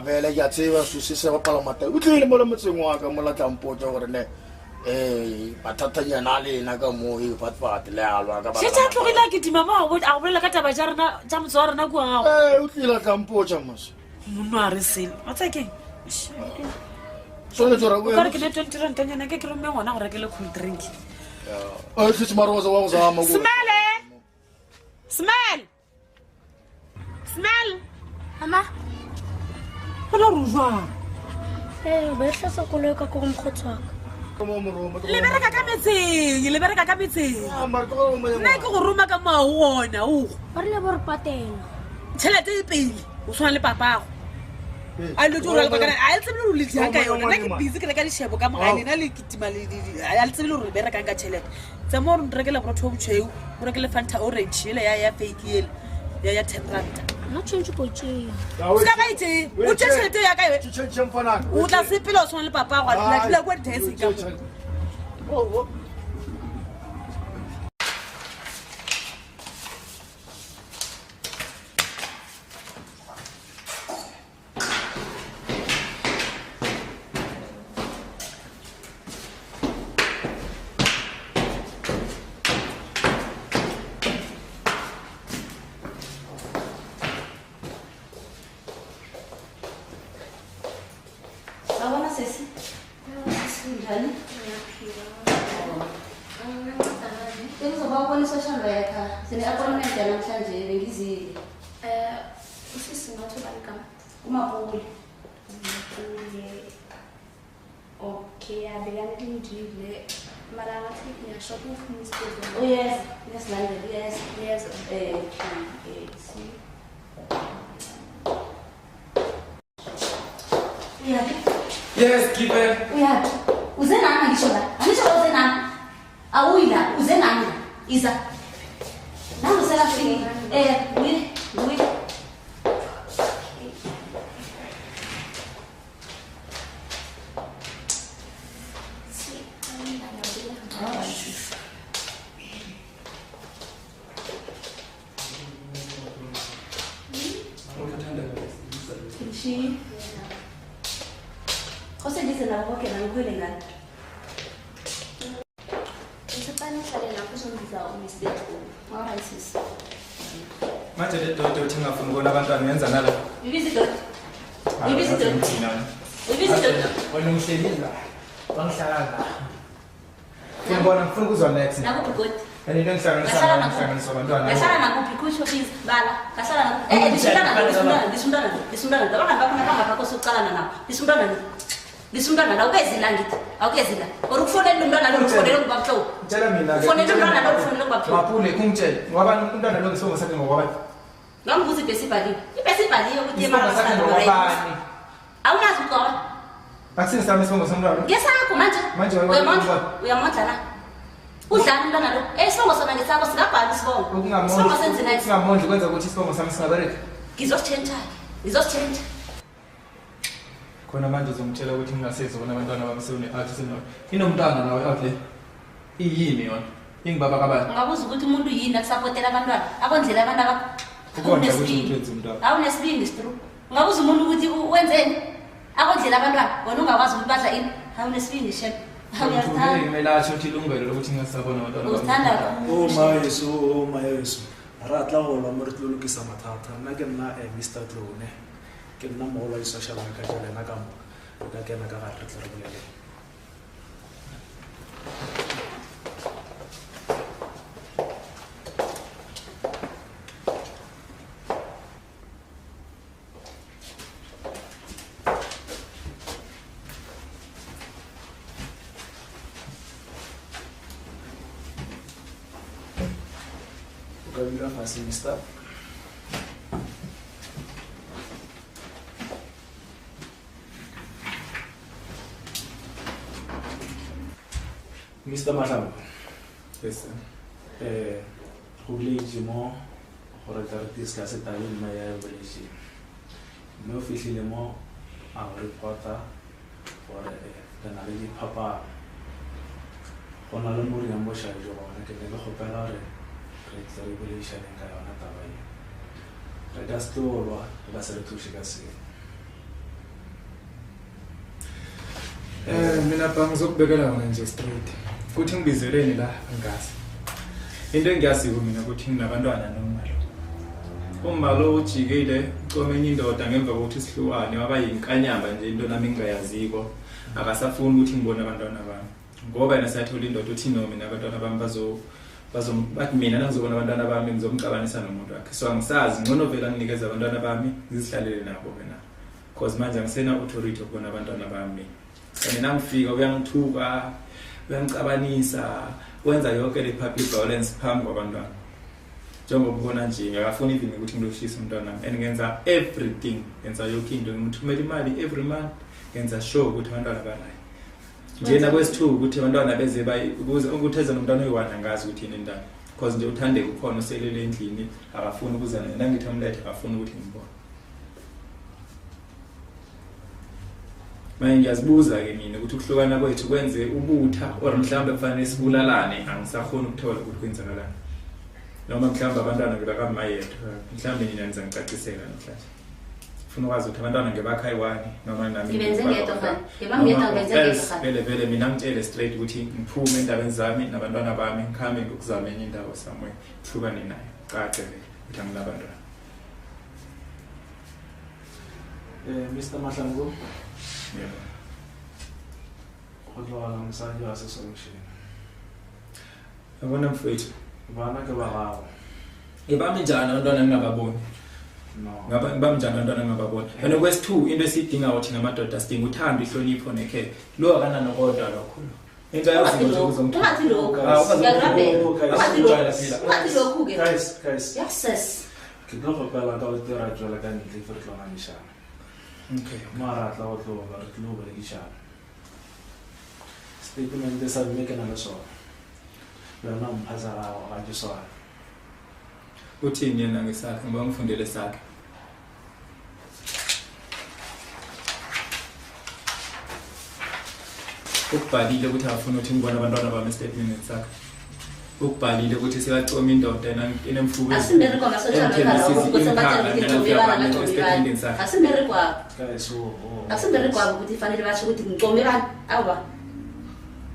Speaker 12: Bele ya tseba susi se ba pala mata. O tlile mo le motseng wa ka mo la tlampotsa gore ne bathatanya na le na ka mo e fatfat le alwa ka ba.
Speaker 2: Se tsa tlogela ke tima ba go a bolela ka taba ja rena tša motswa rena go ga.
Speaker 12: O tlile tlampotsa mos.
Speaker 2: Monno a re sele. Wa tsa keng?
Speaker 12: So le tsora go.
Speaker 2: Ka ke le 20 rand nyana ke ke rome ngwana go rekele cool drink.
Speaker 12: A se tsmaroza wa go za ma go.
Speaker 2: Smell.
Speaker 5: Mama.
Speaker 2: Hola rujwa.
Speaker 5: Ba tla sa koloi ka go mkgotswa.
Speaker 2: Le bereka ka metseng. Nna ke go roma ka maona o.
Speaker 5: Ba re le bore patela.
Speaker 2: Tšhelete e pele o swana le papago. a le tlo re ba kana a tsebe le di hanga yona nna ke busy ke reka di shebo ka mogale na le kitima le a tsebe le re be reka ka chelete tsa mo re rekela brotho butsheu mo rekele Fanta orange ile ya fake ile ya 10 rand
Speaker 5: no change poche
Speaker 2: ska ba itse o tshete ya ka yo o tla sepelo o le papa wa la kwa tesi ka oh
Speaker 5: Okay, I began to do it. Madam, I shop with
Speaker 1: Oh yes, yes, London, yes,
Speaker 5: yes.
Speaker 1: See. Yeah.
Speaker 3: Yes, keep it.
Speaker 1: Yeah. Uzena angishola. Angishola uzena. Awuila, uzena Isa. Nangu sela fini. We. Kose dice la boca que no puede legal. Ese pan sale la cosa un bizarro mistake. Ahora es.
Speaker 3: Manje le dodo thinga funa ukubona abantwana yenza nalo.
Speaker 1: Ibizidodo.
Speaker 3: Wena ungihleli la. Wangihlala la. Ngibona ngifuna ukuzwa next.
Speaker 1: Nakuphi god?
Speaker 3: Yini into engihlanganisa abantwana.
Speaker 1: Ngasala nakuphi kusho please bala. Ngasala disundana. Dabanga bakho nakamba bakho sokuqalana nawo. Disundana la ukezila ngithi. Awukezila. Orukufonela umntwana lo ufonela ngubabhlo.
Speaker 3: Tshela mina ke.
Speaker 1: Ufonela umntwana lo ufonela ngubabhlo.
Speaker 3: Mapule kungitshela ngoba umntwana lo ngisongo sakhe ngokwabani.
Speaker 1: Ngambuza ibhesibhali. Ibhesibhali ukuthi
Speaker 3: Isibongo sakhe ngokwabani.
Speaker 1: Awunazi ukona.
Speaker 3: Akusinisami isibongo somntwana.
Speaker 1: Ngesakho manje. Uyamondla na. Udlala umntwana lo. Isibongo sona ngesakho sikabhali isibongo. Isibongo senzina isibongo.
Speaker 3: Singamondli kwenza ukuthi isibongo sami singabereka.
Speaker 1: Ngizositshentsha.
Speaker 3: Khona manje uzongitshela ukuthi ngingasezona abantwana bami sewune-art senono. Inomntwana nawe out le. Iyini yona? Ingibaba kabani?
Speaker 1: Ungabuza ukuthi umuntu yini akusapotela abantwana. Akondlela abantu abakho.
Speaker 3: Ukondla ukuthi uyenze umntwana.
Speaker 1: Awunesibindi stru. Ungabuza umuntu ukuthi wenzeni? Akondlela abantwana. Wena ungakwazi ukuthi badla ini? Awunesibindi shem. Awuyathanda.
Speaker 3: Ngimelasho ukuthi ilungelo lokuthi ngingasabona abantwana bami.
Speaker 1: Uthanda.
Speaker 11: Oh mayeso. Ra tla go la mo re tlo lokisa mathata. Nna ke nna Mr. Tlone. Ke nna mo la social media ka lena ka mo ka kena ka ga re tla re bolele ka dira fase Mr. Mr. Mahlam.
Speaker 3: Yes sir.
Speaker 11: Go bile mo gore ka re discuss taba le ma ya village. Mo fihlile mo a reporter gore kana le di papa gona le mo ri ya mo sha jo bona ke le go pela re tsare village le ka yona taba ye. Re ka stolo ba se re thushi ka se.
Speaker 3: Mina bangizokubekela nje straight. Futhi ngibizeleni la ngazi. Into engiyaziyo mina ukuthi nginabantwana nomalo. Uma lo ujikile komenye indoda ngemva kokuthi sihlukane waba yinkanyamba nje into nami ngingayaziko. Akasafuni ukuthi ngibone abantwana bami. Ngoba yena sayathola indoda uthi no mina abantwana bami bathi mina ngizobona abantwana bami ngizomcabanisa nomuntu wakhe. So angisazi ngcono vela nginikeza abantwana bami ngizihlalele nabo wena. Because manje ngisena authority ukubona abantwana bami. Mina ngifika uyangithuka uyangicabanisa wenza yonke le public violence phambi kwabantwana. njengoba ubona nje ngiyafuna even ukuthi ngiloshisa umntwana and ngenza everything ngenza yonke into ngithumela imali every month ngenza sure ukuthi abantwana banayo njena kwesi2 ukuthi abantwana beze bayibuza ukuthi eza nomntwana oyiwana ngazi ukuthi yini ndaba because nje uthande ukukhona uselele endlini akafuni ukuza nina ngithi umlethe akafuni ukuthi ngibone manje ngiyazibuza ke mina ukuthi ukuhlukana kwethu kwenze ubutha or mhlawumbe kufanele sibulalane angisakhona ukuthola ukuthi kwenzakalani noma mhlawumbe abantwana ngibakamayedwa mhlawumbe nina niza ngicacisela namhlanje ufuna ukwazi ukuthi abantwana ngebakha eyiwani noma nami
Speaker 1: ngibenze ngedwa mfana ngebangedwa ngenze ngedwa
Speaker 3: vele mina ngitshele straight ukuthi ngiphume endabeni zami nabantwana bami ngikhambe ngokuzama enye indawo somewhere kuhlukane nayo cace vele ukuthi angilabantwana
Speaker 11: Mr. Mahlangu yebo kodwa ngisajwa sesolution
Speaker 3: yabona mfethu
Speaker 11: bana ke bagawo
Speaker 3: ngibami njani abantwana ngingababoni ngibami njani abantwana ngingababoni and kwesi2 into esidinga ukuthi ngamadoda sidinga uthando ihlonipho nekhe lo akana nokodwa lokho into yazi nje uzongithatha
Speaker 1: ungathi lokho ngiyarabela ungathi lokho ke
Speaker 11: guys
Speaker 1: yes
Speaker 11: ngikhophela ka utera jwala ka ndle for tlonganisha okay mara tla o tlo ba re tlo ba lekisha statement esa make na so lona mphaza akajiswa
Speaker 3: uthini yena ngesakhe ngoba ngifundele sakhe ukubhalile ukuthi afuna ukuthi ngibone abantwana bami statement sakhe ukubhalile ukuthi sekacoma indoda enemfuku
Speaker 1: asimere kwa social media ukuthi abathanda ukuthi ngibana ngicomibani asimere kwa
Speaker 11: guys
Speaker 1: asimere kwa ukuthi fanele basho ukuthi ngicomibani awa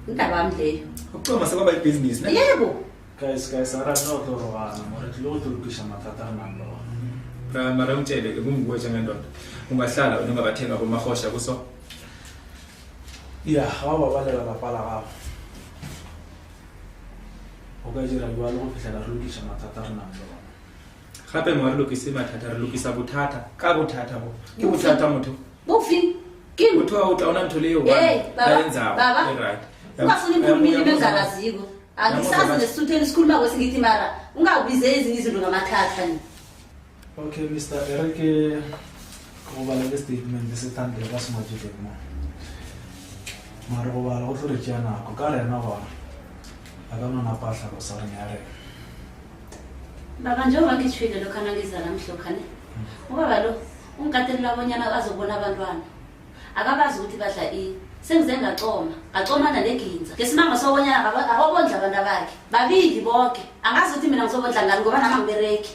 Speaker 1: indaba yami leyo
Speaker 3: ukucoma sekwaba ibusiness ne
Speaker 1: yebo
Speaker 11: guys ara no to rowana mara tlo to kisha matata nando
Speaker 3: mara ngitshele kumgweje ngendoda ungahlala ungabathenga bomahosha kuso
Speaker 11: hawa balela bapala gago o ka dira jwalo go fitlhela re lokisa mathata re nang le bona
Speaker 3: gape mo re lokise mathata re lokisa bothata ka bothata bo ke bothata motho
Speaker 1: bofi ke
Speaker 3: motho wa utla ona ntho le yo ba enzawo right
Speaker 1: ungafuni impumile bengazaziko angisazi nesithutheni isikhuluma kwesingithi mara ungabize ezinye izinto ngamathatha ni
Speaker 11: okay Mr. Eric kuba le statement esithandile kasimajile mo mara kuba la go re tsana go ka rena bona akana napahla go sa renyare
Speaker 1: baba njengoba ngithwile lokhana ngizala mhlokhane ubaba lo ungikatelela abonyana azobona abantwana akabazi ukuthi badla sengize ngacoma naleginza ngesimanga sobonyana akabondla abantu abakhe babili bonke angazi ukuthi mina ngizobondla ngani ngoba nama ngibereki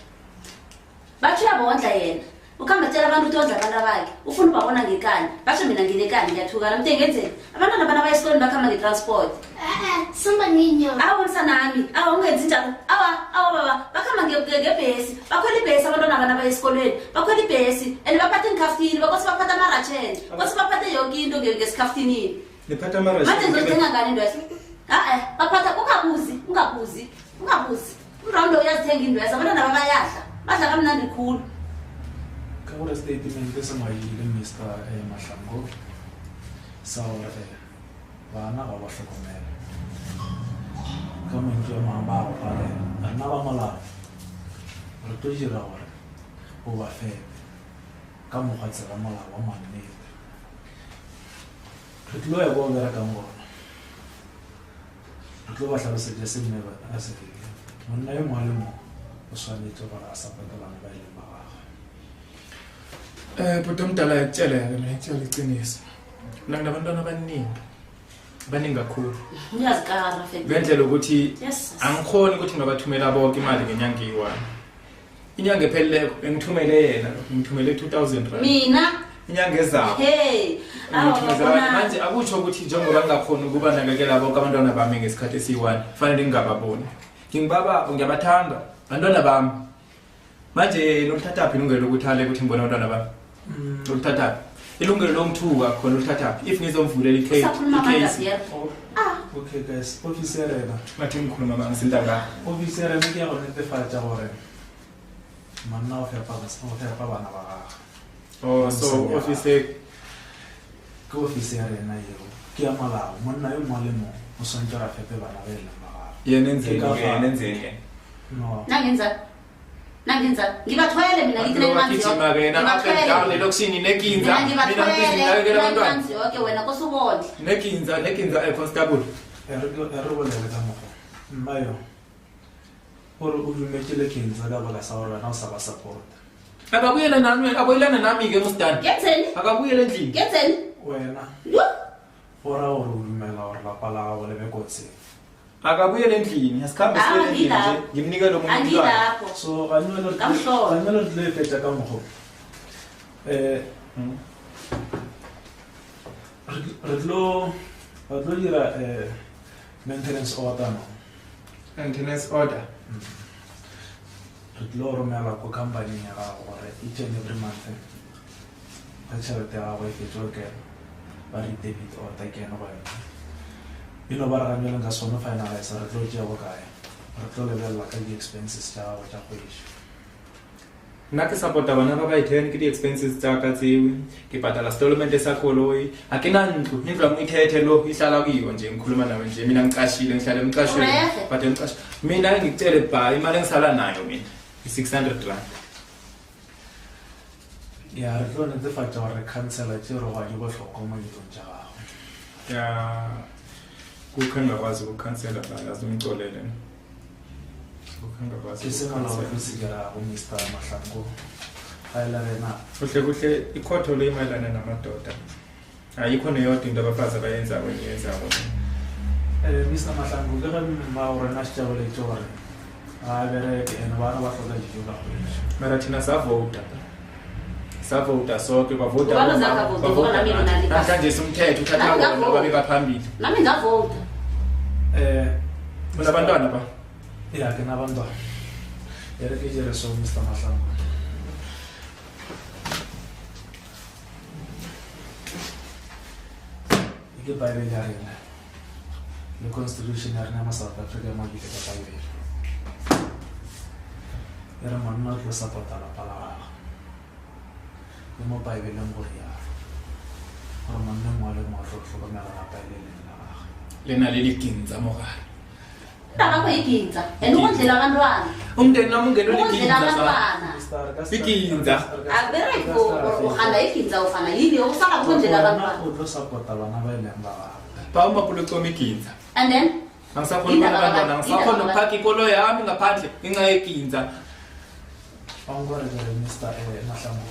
Speaker 1: bathi uyabondla yena ukhamba tshela abantu ukuthi ondla abantu abakhe ufuna ubabona ngekani basho mina nginekani ngiyathukana mntu engenzeni abantwana bana baya esikoleni bakhamba ngetransport
Speaker 5: samba ninyo
Speaker 1: awu msanami awu ungenzi njalo awu baba bakhamba ngebhesi bakhwela ibhesi abantwana bana baya esikoleni bakhwela ibhesi and baphatha inkhaftini bakosi baphatha amaracheni kosi baphatha yonke into ngesikhaftini
Speaker 3: lephatha amaracheni
Speaker 1: manje ngizothenga ngani indwesa baphatha ungabuzi umrawundo uyazithenga indwesa abantwana babayadla badla kamnandi khulu
Speaker 11: kawura statement esamayile Mr. Mahlangu sawa bana ga ba hlokomela ka mantse a mabao pale ana ba molao re tlo dira gore o ba fepe ka mogatsela molao wa mannete re tlo ya go bera ka ngona re tlo ba tlhalosetsa se mme a se fele monna yo mongwe le mongwe o tshwanetse gore a sapatelane ba ile
Speaker 3: bhuti omdala yakutshela ke mina ngitshela iqiniso mina nginabantwana abaningi kakhulu
Speaker 1: ngiyazikara fethu
Speaker 3: ngendlela ukuthi angikhoni ukuthi ngabathumela bonke imali ngenyanga eyi-1 inyanga epheleleko ngithumele yena ngithumele 2000 rand
Speaker 1: mina
Speaker 3: inyanga ezayo manje akutsho ukuthi njengoba ngingakhoni ukuba nakekela bonke abantwana bami ngesikhathi esiyi-1 kufanele ngingababoni ngiyabathanda abantwana bami manje noluthathaphi ilungelo lokuthi ale ukuthi ngibone abantwana bami noluthathaphi ilungelo lomthuka khona oluthathaphi if ngizomvulela icase
Speaker 11: okay guys officer ena
Speaker 3: ngathi ngikhuluma mangisintanga
Speaker 11: officer ena ke ya go netefatsa gore manna o fepa bana ba gago
Speaker 3: so officer
Speaker 11: ke officer ena yo ke ya malao monna yo mongwe le mongwe o swantse ra fepe bana ba e leng ba gago
Speaker 3: yena enzeni
Speaker 11: no
Speaker 1: nangenza nangenza ngibathwele mina ngithi nemanzi
Speaker 3: down elokushini nekinza mina ngizinakekela abantwana
Speaker 1: okay wena kosubonde
Speaker 3: nekinza constable
Speaker 11: erbolele ka mogo mmayo gore o dumekile kinza ka baka sa gore na o sa ba support
Speaker 3: akabuyelana nami ke mostani
Speaker 1: ngenzeni
Speaker 3: akabuyele endlini
Speaker 1: ngenzeni
Speaker 11: wena ora gore o dumela gore lapa la gago le bekotseng
Speaker 3: akabuyele endlini asikhambe siyele endlini nje ngimnikele lo muntu
Speaker 11: so ganelo le fetsa ka mogo re tlo dira maintenance order no
Speaker 3: maintenance order
Speaker 11: re tlo romela ko company ya gago gore each and every month ka tšhelete ya gago e fetso ke ba re debit order ke no ba ba ra ganeleng ka sone finalize re tlo tšea bokae re tlo lebelela ka di-expenses tša gago tša kgwedi
Speaker 3: nna ke support-a bana ba ba ithene ke di-expenses tsa ka tseo ke patala settlement sa koloi a ke na ntlo indlu yami ithethe lo ihlala kuyo nje ngikhuluma nawe nje mina ngiqashile ngihlala emqashweni but mina ngikutshele bha imali engisala nayo mina i-600 rand
Speaker 11: ya re tlo netefatša gore re cancela tše re gwa di bohlokwa mo dilong tša gago
Speaker 3: ya kukho engakwazi ukukhansela bana azimcolele
Speaker 11: isemalaosikerago Mr. Mahlangu ayilarena
Speaker 3: kuhle ikhotho leyimayelana namadoda ayikho neyodwa into abafazi abayenzayo eniyenzako
Speaker 11: Mr. Mahlangu ke ge mma gore na sitšabeletse gore a bereke ene bana ba hloka dijo ka kgwedi
Speaker 3: mara thina savota soke bavota namhlanje simthetho uthatha bona babeka phambili
Speaker 1: nami ngavota
Speaker 3: unabantwana ba
Speaker 11: ya ke nabantwana ere ke jere so Mr. Mahlangu ke Bible ya rena le constitution ya rena ma South Africa mo ke ka Bible era monna tlo support la palabra le mo Bible le mo ya gore monna mo le mo tlo tlo ka la Bible
Speaker 3: le na le dikinza mogala
Speaker 1: ndakho ikinza enokondlela abantwana
Speaker 3: umndeni nami ungeno likinza
Speaker 11: ikinza
Speaker 1: abereko ukhanda ikinza ufana yini okusala ukondlela abantwana
Speaker 11: utlo support abana ba ile mba
Speaker 3: ba uma pulo ikinza
Speaker 1: and then
Speaker 3: angisakhona abantwana ngisakhona ukuphaka ikolo yami ngaphandle ngenxa yekinza
Speaker 11: awungore Mr. Mahlangu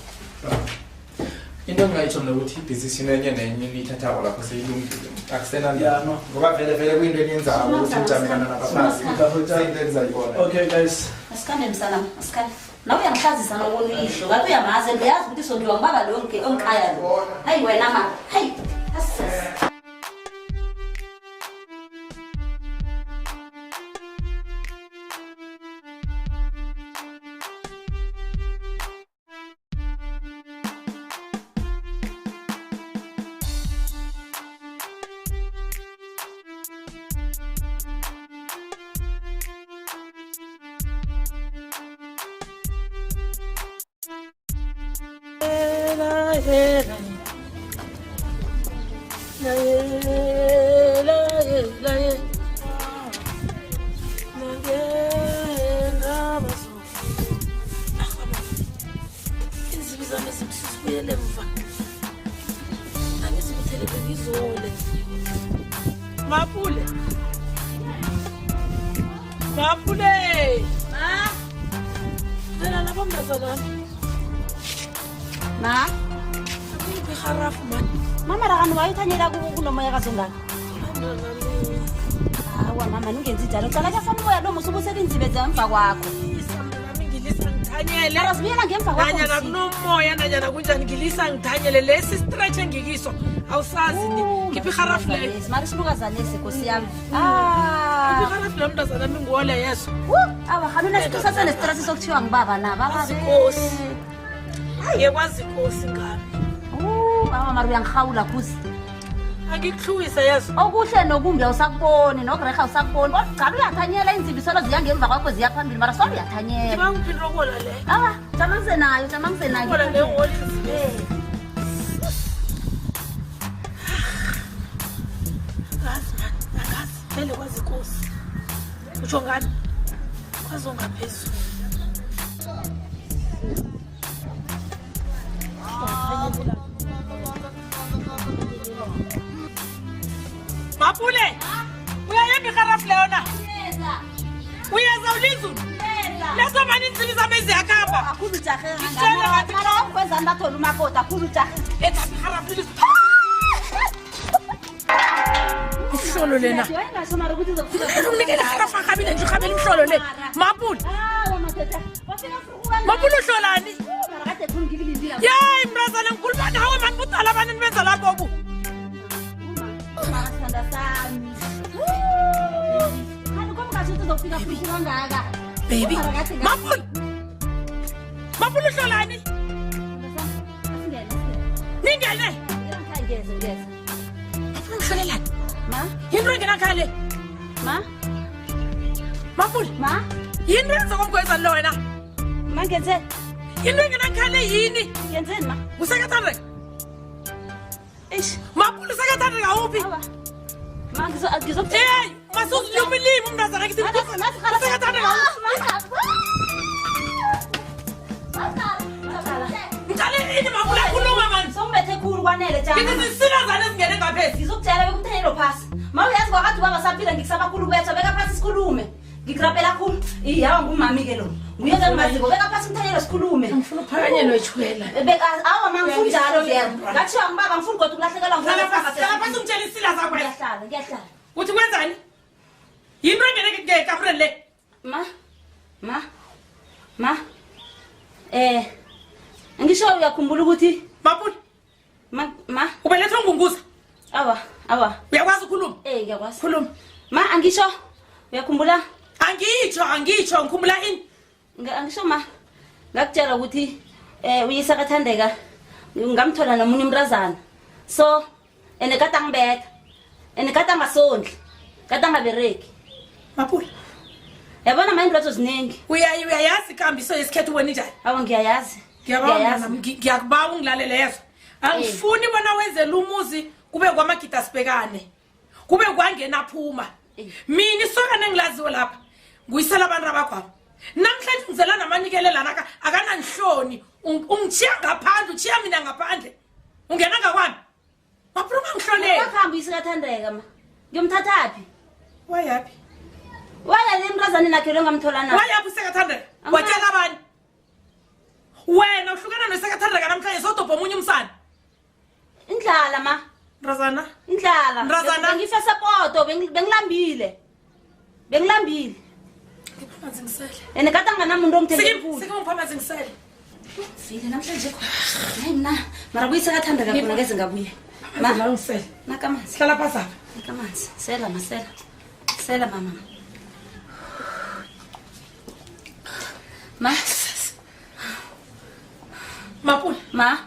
Speaker 3: into engayitsho nokuthi idecision enye nenye niyithathako lapho seyilungile akusena no ngoba vele kuyinto eniyenzayo ukuthi nijamelana nabafazi into engizayibona
Speaker 11: okay guys
Speaker 1: asikhambe msana asikhambe nawe uyangihlazisa nokuyisho ngathi uyamazi ndiyazi ukuthi sondiwa ngibaba lonke ongikhaya lo hayi wena mama hayi mama ningenzi njalo cala kuyafana umoya lo musuke uselinzibeze emva kwakho
Speaker 9: ngithanyele nanyana kunomoya nanyana kunjani ngilisa ngithanyele lesi stretch engikiso awusazi ngiphi iharafu leyo
Speaker 1: mari silukazanesi nkosi yami
Speaker 9: ngiphi iharafu leyo mntazana nami ngwole yeso
Speaker 1: awa hamina situsasa nestress sokuthiwa ngibaba nababa
Speaker 9: inkosi ngekwazi inkosi ngami
Speaker 1: awa mari uyangihawula kuzi
Speaker 9: angikuhlwisa yeso
Speaker 1: okuhle nokumbi awusakuboni nokureha awusakuboni kodwa gcala uyathanyela inzibiselo ziyangemva kwakho ziyaphambili mara solo uyathanyela
Speaker 9: ngibangiphinrokola le
Speaker 1: awa jamangisenayo
Speaker 9: angazi vele kwazi inkosi utsho ngani kwazi ongaphezulu Mapule uyayembi kharaf leona uyaza ulizu leso mani ntsibisa amezi yakamba
Speaker 1: akhulu jahe mara kwenza ndathola umakota akhulu jahe
Speaker 9: eta kharaf lizu Mhlolo lena. Unikela karafa khabile nje khabile mhlolo le. Mapule. Mapule uhlolani? Yey mrazana ngikhuluma nawe mani budala bani nibenza lapho ku.
Speaker 1: Masanda sami. Hani komkathi uzofika futhi kangaka.
Speaker 9: Baby. Mapule. Mapule uhlolani? Ningene.
Speaker 1: Ngeze.
Speaker 9: Uhlolelani?
Speaker 1: Ma?
Speaker 9: Yini ngena khale?
Speaker 1: Ma?
Speaker 9: Mapule.
Speaker 1: Ma?
Speaker 9: Yini yenza komgweza lo wena?
Speaker 1: Ma ngenze.
Speaker 9: Yini ngena khale yini?
Speaker 1: Ngenzeni ma?
Speaker 9: Usekathanda?
Speaker 1: Eish,
Speaker 9: Mapule usekathanda ngawuphi?
Speaker 1: Ma ngizokuthi.
Speaker 9: Hey, masuzu yomilimo mntazana kithi. Usekathanda ngawuphi? Ngale ini Mapule khuluma manje.
Speaker 1: Sombethe khulu kwanele jama.
Speaker 9: Ngithi sisilazana ezingene ngaphezulu.
Speaker 1: Ngizokutshela bekuthayelo phasi. Ma uyazi kwakathi baba saphila ngikusaba khulu betha beka phasi sikhulume. Ngigrapela khulu. Iyawa ngumami ke lo. Nguye ke maziko beka phasi umthanyelo sikhulume.
Speaker 9: Ngifuna uphakanyelo echwela.
Speaker 1: Beka awa mangifuni njalo vele. Ngathiwa ngibaba ngifuni kodwa ulahlekelwa
Speaker 9: Hlala phasi umtshela isilaza kwena.
Speaker 1: Ngiyahlala.
Speaker 9: Uthi kwenzani? Yini ngene ngekamreni le?
Speaker 1: Ma. Ngisho uyakhumbula ukuthi
Speaker 9: Mapule.
Speaker 1: Ma.
Speaker 9: Ubelethwa ngunguza.
Speaker 1: Awa.
Speaker 9: Uyakwazi ukukhuluma?
Speaker 1: Ngiyakwazi.
Speaker 9: Khuluma.
Speaker 1: Ma angisho uyakhumbula?
Speaker 9: Angitsho ngikhumbula ini?
Speaker 1: Angisho ma. Ngakutshela ukuthi uyisa kathandeka ngamthola nomunye umrazana. So ene kata ngibetha. Ene kata ngasondli. Kata ngabereki.
Speaker 9: Mapule.
Speaker 1: Yabona manje lotho ziningi.
Speaker 9: Uyayazi ikambiso yesikhethu wena njani?
Speaker 1: Awu ngiyayazi.
Speaker 9: Ngiyakubawa ungilalele yezo. Angifuni bona wenzela umuzi kube kwamagida sibekane. Kube kwangena phuma. Mina isokane engilaziwe lapha. Nguyisela abantu abakho. Namhlanje ngizela namanikelela akananhloni. Ungichiya ngaphandle, uchiya mina ngaphandle. Ungena ngakwami. Maphuma ngihlolele.
Speaker 1: Wakhamba isikathandeka ma. Ngiyomthathaphi?
Speaker 9: Wayaphi?
Speaker 1: Waya le mrazana nakhe lo ngamthola na.
Speaker 9: Wayaphi isikathandeka? Watshela abani? Wena uhlukana nosekathandeka namhlanje sodobha omunye umsana.
Speaker 1: Indlala ma.
Speaker 9: Mrazana?
Speaker 1: Indlala. Ngifesa poto bengilambile.
Speaker 9: Ngiphamanzi ngisele.
Speaker 1: Ene kata nganamuntu ongithembekile.
Speaker 9: Ngiphamanzi ngisele.
Speaker 1: File namhlanje khona. Hayi mina mara kuyise kathandeka khona ngeze ngabuye.
Speaker 9: Ma ngisele.
Speaker 1: Nakamanzi.
Speaker 9: Hlala phasa.
Speaker 1: Nakamanzi. Sela masela. Sela mama. Ma.
Speaker 9: Mapule.
Speaker 1: Ma.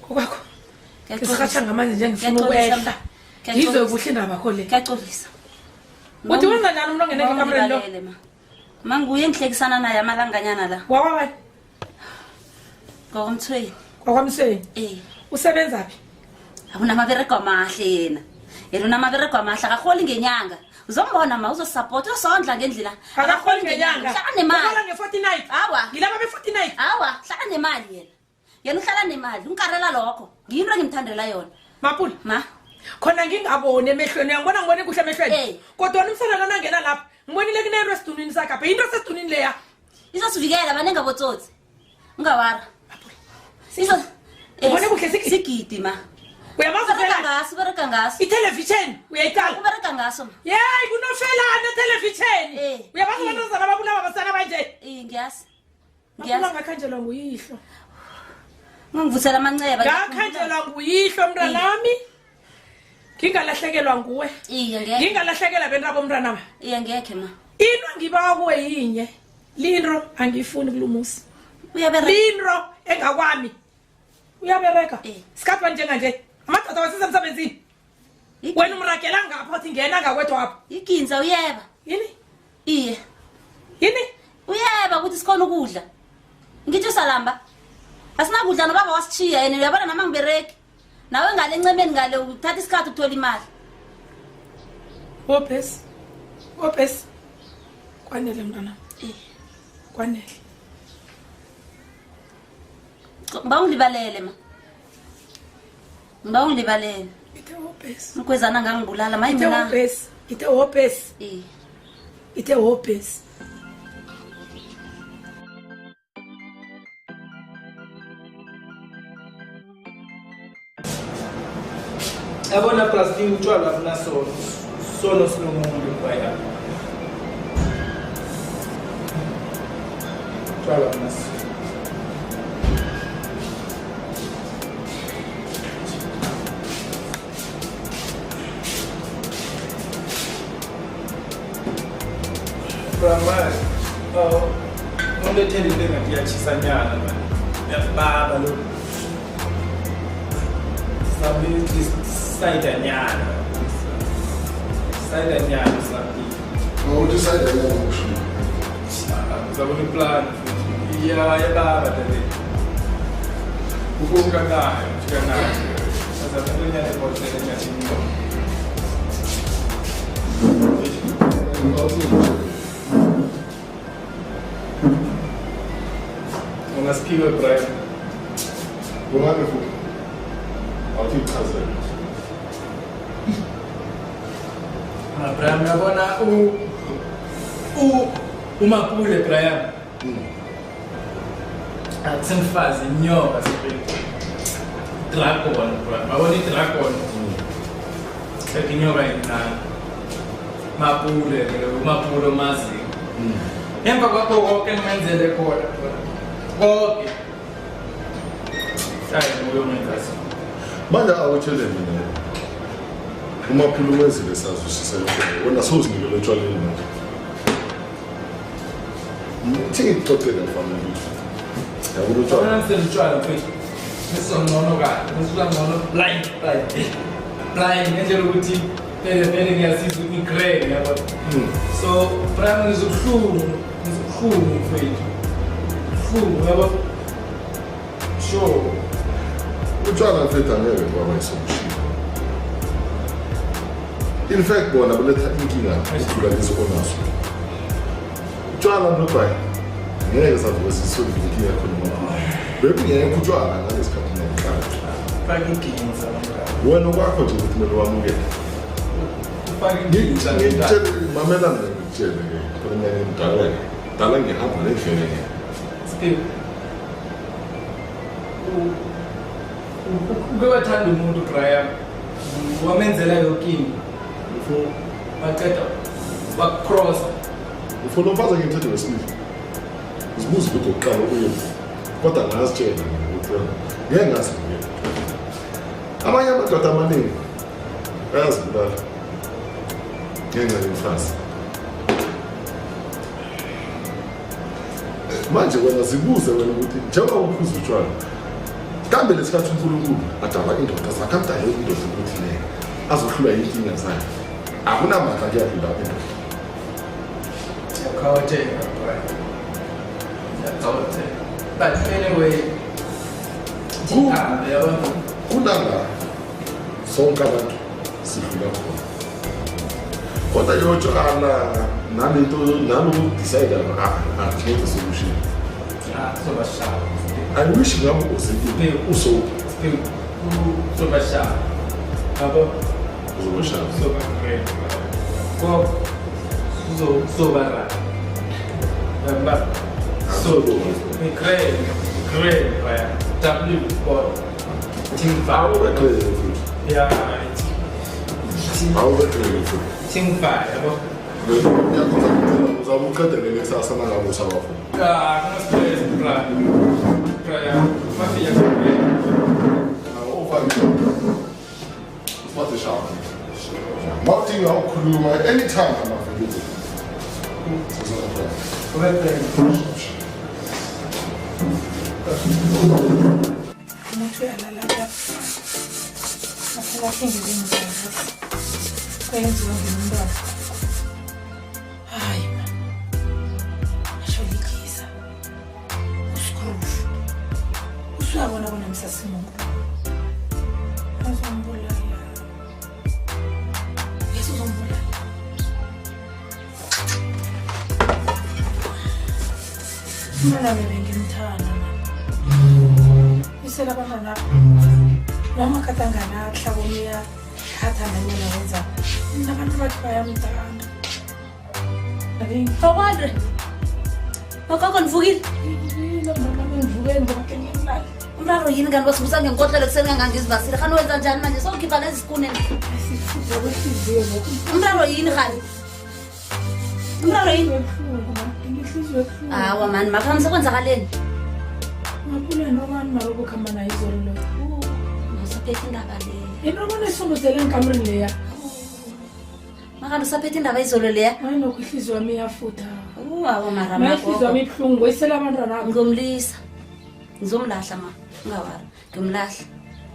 Speaker 9: Kokwakho. Ngisakhathanga manje nje ngifuna ukwehla. Ngizwe kuhle indaba kho le.
Speaker 1: Ngiyaxolisa.
Speaker 9: Uthi wenza njani umuntu ongene ekamreni lo?
Speaker 1: Manguye ngihlekisana naye amalanganyana la.
Speaker 9: Wawabani?
Speaker 1: Ngokomthweni.
Speaker 9: Kwakwamsweni? Usebenza phi?
Speaker 1: Awunamabereko amahle yena. Yena unamabereko amahle akaholi ngenyanga. Uzombona ma uzosupport usondla ngendlela.
Speaker 9: Akaholi ngenyanga.
Speaker 1: Hlala nemali.
Speaker 9: Uhlala nge-49.
Speaker 1: Awa.
Speaker 9: Ngilaba be-49.
Speaker 1: Awa, hlala nemali yena. Yena uhlala nemali. Unkarela lokho. Ngiyinto engimthandela yona.
Speaker 9: Mapule.
Speaker 1: Ma.
Speaker 9: Khona ngingaboni emehlweni uyangibona ngibone kuhle emehlweni. Kodwa umsana lona ngena lapha. Ngibonile kunento esidunini sakhe apha. Into esedunini leya.
Speaker 1: Izosivikela abanenge abotsotsi. Ungawara.
Speaker 9: Izo. Ngibone kuhle
Speaker 1: sigidi ma.
Speaker 9: Uyamazi
Speaker 1: ubereka ngaso.
Speaker 9: Itelevision uyayicala.
Speaker 1: Ubereka ngaso.
Speaker 9: Yey kunofelana television. Uyabazi abantwana babulawa abasana banje.
Speaker 1: Ngiyazi.
Speaker 9: Ngakhanjelwa nguyihlo.
Speaker 1: Ngangivusela amanceba.
Speaker 9: Ngakhanjelwa nguyihlo mntanami. Ngingalahlekelwa nguwe. Ngingalahlekela bentaba omntwana.
Speaker 1: Ngeke ma.
Speaker 9: Into ngibawa kuwe yinye. Lindro angifuni kulumusi.
Speaker 1: Uyabereka.
Speaker 9: Lindro engakwami. Uyabereka. Sikapha njenganje. Amadoda wasiza emsebenzini. Wena umragela ngapha uthi ngena ngakwethu apha.
Speaker 1: Iginza uyeba.
Speaker 9: Yini?
Speaker 1: Iye.
Speaker 9: Yini?
Speaker 1: Uyeba ukuthi sikhona ukudla. Ngithi usalamba. Asinakudla nobaba wasichiya yena uyabona nama ngibereki. Nawe ngale ncemeni ngale uthatha isikhathi ukuthola imali.
Speaker 9: Opes. Kwanele mntana. Kwanele.
Speaker 1: Ngiba ungibalele ma. Ngiba ungibalele.
Speaker 9: Ithe hopes.
Speaker 1: Mkwezana ngangibulala mayi
Speaker 9: Ithe
Speaker 1: mina.
Speaker 9: hopes. Ithe hopes. Ithe hopes.
Speaker 3: Yabona plastic utshwala funa sono sinomuntu kwaya. Utshwala funa Brahma, onde theli lengathi yachisanyana man. Yababa lo. Sabi Saidanyana. Saidanyana sabi.
Speaker 12: Não, de Saidanyana não chama.
Speaker 3: Sabi no plano. Ya baba dele. Buku kagak, juga Sabi no nyane portele nyati. Unasikiwa Brian.
Speaker 12: Wonderful. I'll keep cousin.
Speaker 3: Brian yabona umapule Brian. Atsimfazi nyoka sibili. Dragon Brian. Maboni dragon. Sekinyoka ina mapule umapule mazi. Emva kwakho konke ngimenzele khona. Konke. Hayi uyomenzasa.
Speaker 12: Manje awutshele mina. Umaphulu wenzile sazwisisa lokho. Wena sozinikele etshwaleni manje. Mthi ixoxele mfana. Yabona utshwala.
Speaker 3: Wena selutshwala mfethu. Nisongono kahle. Nisula ngono blind. Blind ngendlela ukuthi vele ngiyasiza igrade yabo. So prime ngizokuhlungu mfethu. Kuhlungu yabo. Sure.
Speaker 12: Utshwala mfethu angeke kwaba isolution. In fact bona beletha inkinga ukudlula lezo onazo. Utshwala nobhayi ngeke savuka sisolve inkinga khona. Bekungeke utshwala ngalesikhathi ngihlala.
Speaker 3: Faka inkinga samanga.
Speaker 12: Wena kwakho nje ukuthi kumele wamukele.
Speaker 3: Faka inkinga
Speaker 12: ngitshele mamela ngitshele ke khona ngiyadala. Dala ngihamba nendlela ke.
Speaker 3: Steve. Ubewathanda umuntu Brian. Wamenzela yonke into. Waqeda wacross.
Speaker 12: Ufuna umfaza ngemthetho wesibili. Uzibuza ukuthi uqala uyenze. Kodwa ngazitshela ukuthi ngeke ngazibuyela. Amanye amadoda amaningi ayazibulala ngenxa yomfazi. Manje wena zibuze wena ukuthi njengoba uphuza utshwala kambe lesikhathi uNkulunkulu adala indoda zakamdala indoda ukuthi le azohlula inkinga zayo. Akunamandla kuyadlula indoda.
Speaker 3: Yakawathenga but anyway
Speaker 12: kunala sonke abantu sidlula khona. Kodwa yotshwala nalento nalokudecide angeke solution. I wish ngabe uziphi uso
Speaker 3: sobashaba abo
Speaker 12: uzobashaba
Speaker 3: great ko sobara ba so great by W for team power yeah
Speaker 12: power
Speaker 3: team five abo
Speaker 12: uzabuqedele lesasa nangabo usabafo
Speaker 3: no stress prayer mafia
Speaker 12: what the shop Martin ukhuluma anytime amafilizi
Speaker 9: umuntu uyalala lapha aphela hlengile umzansi kwenziwa ngumntwana hayi asholikisa uskrufu usuyabona bona msasimuntu azombulala yesu uzombulala mina bebe ngimthanda uyisela abantwana noma katangana hlakomiya kathandanyana wenza nabantu bathi bayamthanda
Speaker 1: Awandre makako nivukile umraro yini kanti basibusa ngenkotlelo kuseni kangangizibasile khani wenza njani manje sokhipha lezi sikuneni umraro yini khani umraro yini awa mani makhami sekwenzakaleni
Speaker 9: ngapule nobani marobo khamba nayo izolo lo
Speaker 1: usaphethe indaba leya
Speaker 9: into bona isongozele enkamrini leya
Speaker 1: makanti usaphethe indaba izolo leya
Speaker 9: hayi nokho ihliziyo wami iyafutha
Speaker 1: awa mara
Speaker 9: ihliziyo wami ibuhlungu ngoyisela abantwana akho
Speaker 1: ngizomlisa ngizomlahla ma ungawari ngimlahla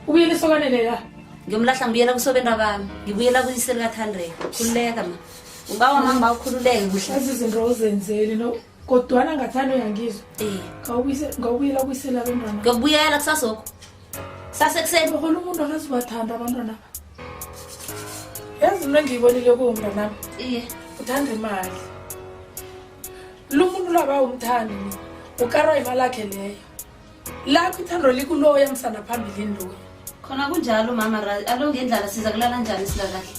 Speaker 9: ubuyele isokane leya
Speaker 1: ngiyomlahla ngibuyela kusobenta bami ngibuyela kuyiseli ka-100 khululeka ma ungawa ma ngiba ukhululeke kuhle
Speaker 9: azizinto ozenzeli no kodwana ngathanda uyangizwa ngawubuyela kuyisela abantwana
Speaker 1: ngiyokubuyela kusasokho sasekuseni
Speaker 9: khona umuntu akazibathanda abantwana yazi mina ngiyibonile kuwumntanami
Speaker 1: iye
Speaker 9: uthanda imali lo muntu laba umthandi ukarwa imali yakhe leyo lakho ithando likuloya msana phambili ndoya
Speaker 1: khona kunjalo mama alo ngendlala siza kulala njani silakahle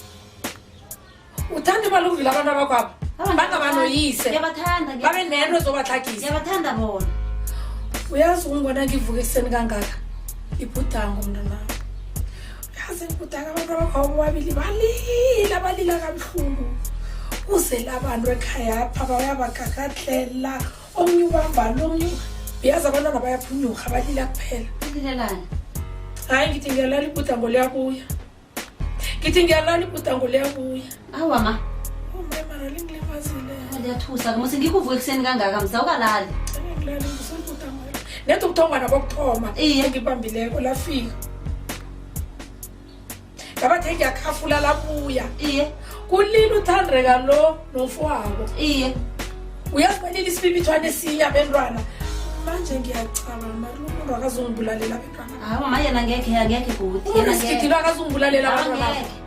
Speaker 9: uthanda imali ukuvila abantu abakwabo bangabanoyise
Speaker 1: ngiyabathanda
Speaker 9: babe nento zobathakisa
Speaker 1: ngiyabathanda bona
Speaker 9: uyazi ungibona ngivuka ekuseni kangaka ibhudango mntanami uyazi ibhudanga abantu abakwabo bobabili balila kabuhlungu uzele abantu ekhaya apha bayabagakadlela omnye ubamba nomnye uyazi abantwana bayaphunyuka balila kuphela
Speaker 1: lilelani
Speaker 9: hayi ngithi ngiyalala ibhudango liyabuya
Speaker 1: awa ma
Speaker 9: mara lingilimazile
Speaker 1: liyathusa kama sengikuvuka ekuseni kangaka msawukalali
Speaker 9: nethi ukuthongwana kokuthoma engibambileko lafika ngabathe ngiyakhafula labuya
Speaker 1: iye
Speaker 9: kulile uthandeka lo nomfowabo
Speaker 1: iye
Speaker 9: uyazibalile isibibithwane esinye abentwana manje ngiyacabanga mari umuntu akazungibulalela abentwana
Speaker 1: hawa ma yena angekhe kuthi
Speaker 9: yena ngeke akazungibulalela abantwana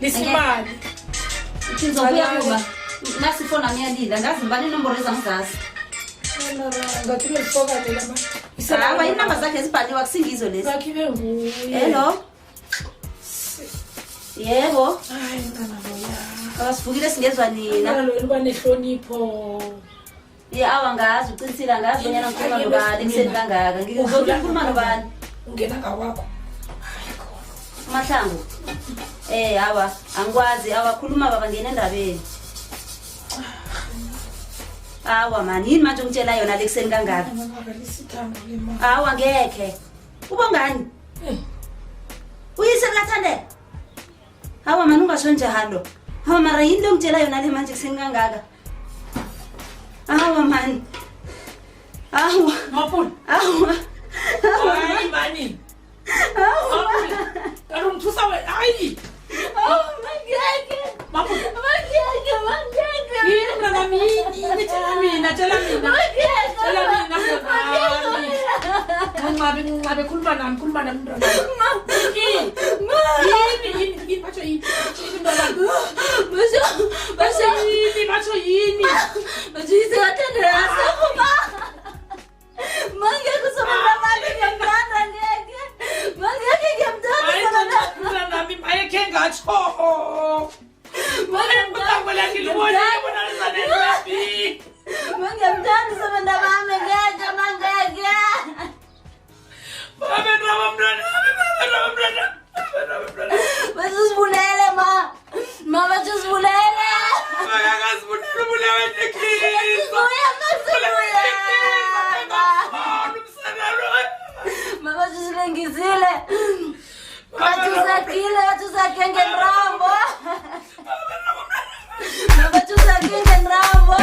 Speaker 9: lisimali
Speaker 1: Ngizobuya kuba nasifona ngiyalila ngazi ngibani inombolo ezangizazi
Speaker 9: ngathi lesokane lama
Speaker 1: hawa inamba zakhe zibhaliwe akusingizo lezi
Speaker 9: zakhiwe nguye
Speaker 1: hello yebo
Speaker 9: hayi mntana boya
Speaker 1: akasivukile singezwa nina
Speaker 9: lo liba nehlonipho
Speaker 1: awa ngazi uqinisile ngazi bonyana ngikhuluma nobani ekuseni kangaka ngizokhuluma nobani
Speaker 9: ungena ngawakho
Speaker 1: Mahlangu hawa angikwazi awakhuluma baba ngene endabeni hawa mani yini manje ungitshela yona lekuseni kangaka hawa ngekhe ubongani uyise kulathandela hawa mani ungasho njalo hawa mara yini lo ngitshela yona le manje kuseni kangaka hawa mani hawa
Speaker 9: mapula
Speaker 1: hawa
Speaker 9: hayi mani Kalau mtusa we, ai.
Speaker 1: Mangeke.
Speaker 9: Mapula.
Speaker 1: Mangeke.
Speaker 9: Ini mwana mini, chala mina. Ngabe kulma nam mndana. Ini bacho ini. Bacho ini.
Speaker 1: Bacho izatendera sakuba. Mangeke kusoma mali ngiyamthanda ngeke. Mangeke ngiyamthanda.
Speaker 9: Acho.
Speaker 1: Mangemthanda usebenza bami ngeke mangeke. Basisibulele ma. Mama basisibulele. Mama sisilengizile. Bathusakile ngenrambo. Bathusakile ngenrambo.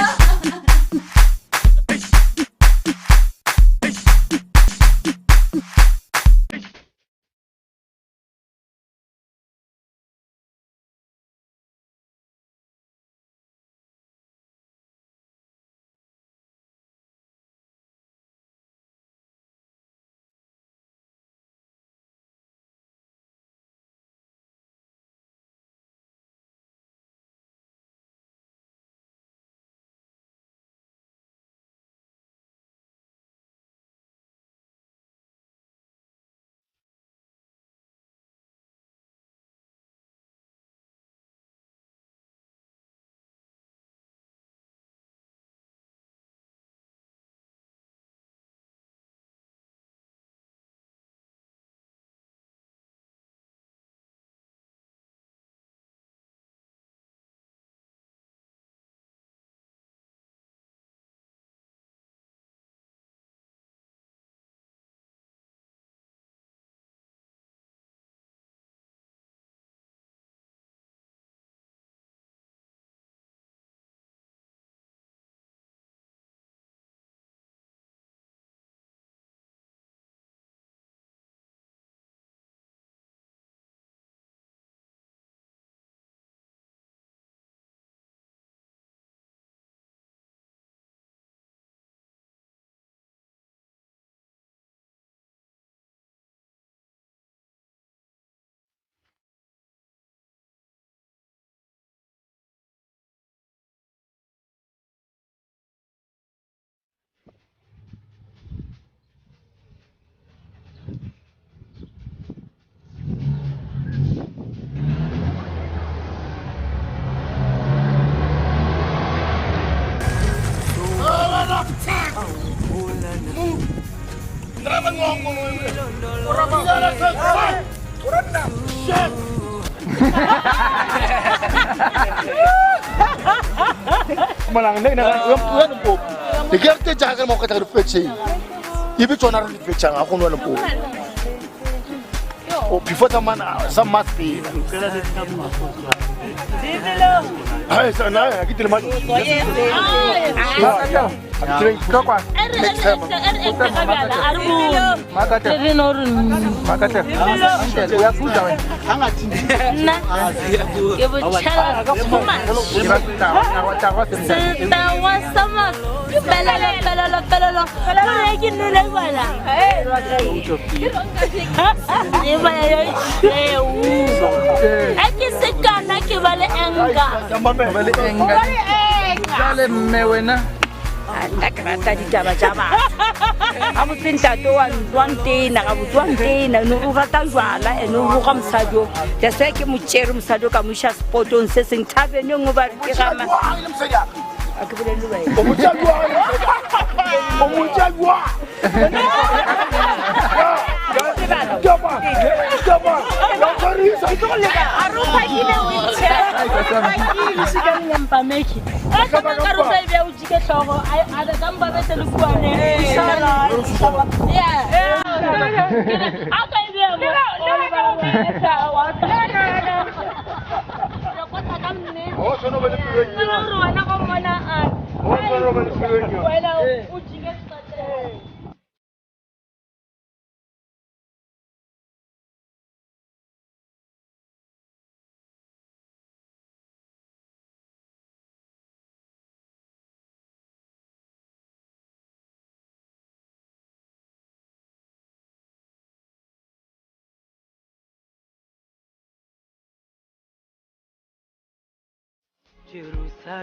Speaker 14: Malang nek uang po. Dikira tu jangan mau kata refleksi. Ibu cuma nak refleksi aku nuan po. Oh, before zaman some must be. Hai sana, kita lemah. Kau kuat. Next time. Makata. Makata. Ya sudah. Sangat.
Speaker 10: Nah. Ibu cara semua. Setawa sama. Belalo. Lagi nula wala. Ibu ya. Aki sekana kibale enga.
Speaker 3: Bale enga. Bale mewena.
Speaker 7: Takrata di jama-jama. Amu pinta tuan tina, kamu tuan tina, nuru kata juala, nuru kam sajo. Jadi kita mucerum sajo kamu syas potong sesing tabe nyungubar kirama. Aku boleh luai.
Speaker 14: Omujagwa. Japa.
Speaker 10: Arupa ina wicha. Pagi sudah nyampa meki. Kama karupa ibe ujike shogo. Ada gamba bete lukuane. Inshallah. Ya. Aka ibe mo.
Speaker 14: Oh, sono beli pirenyo.
Speaker 10: Ana ko manaan.
Speaker 14: Oh, sono beli pirenyo.
Speaker 10: Wala ujike sate.
Speaker 15: Jerusalem.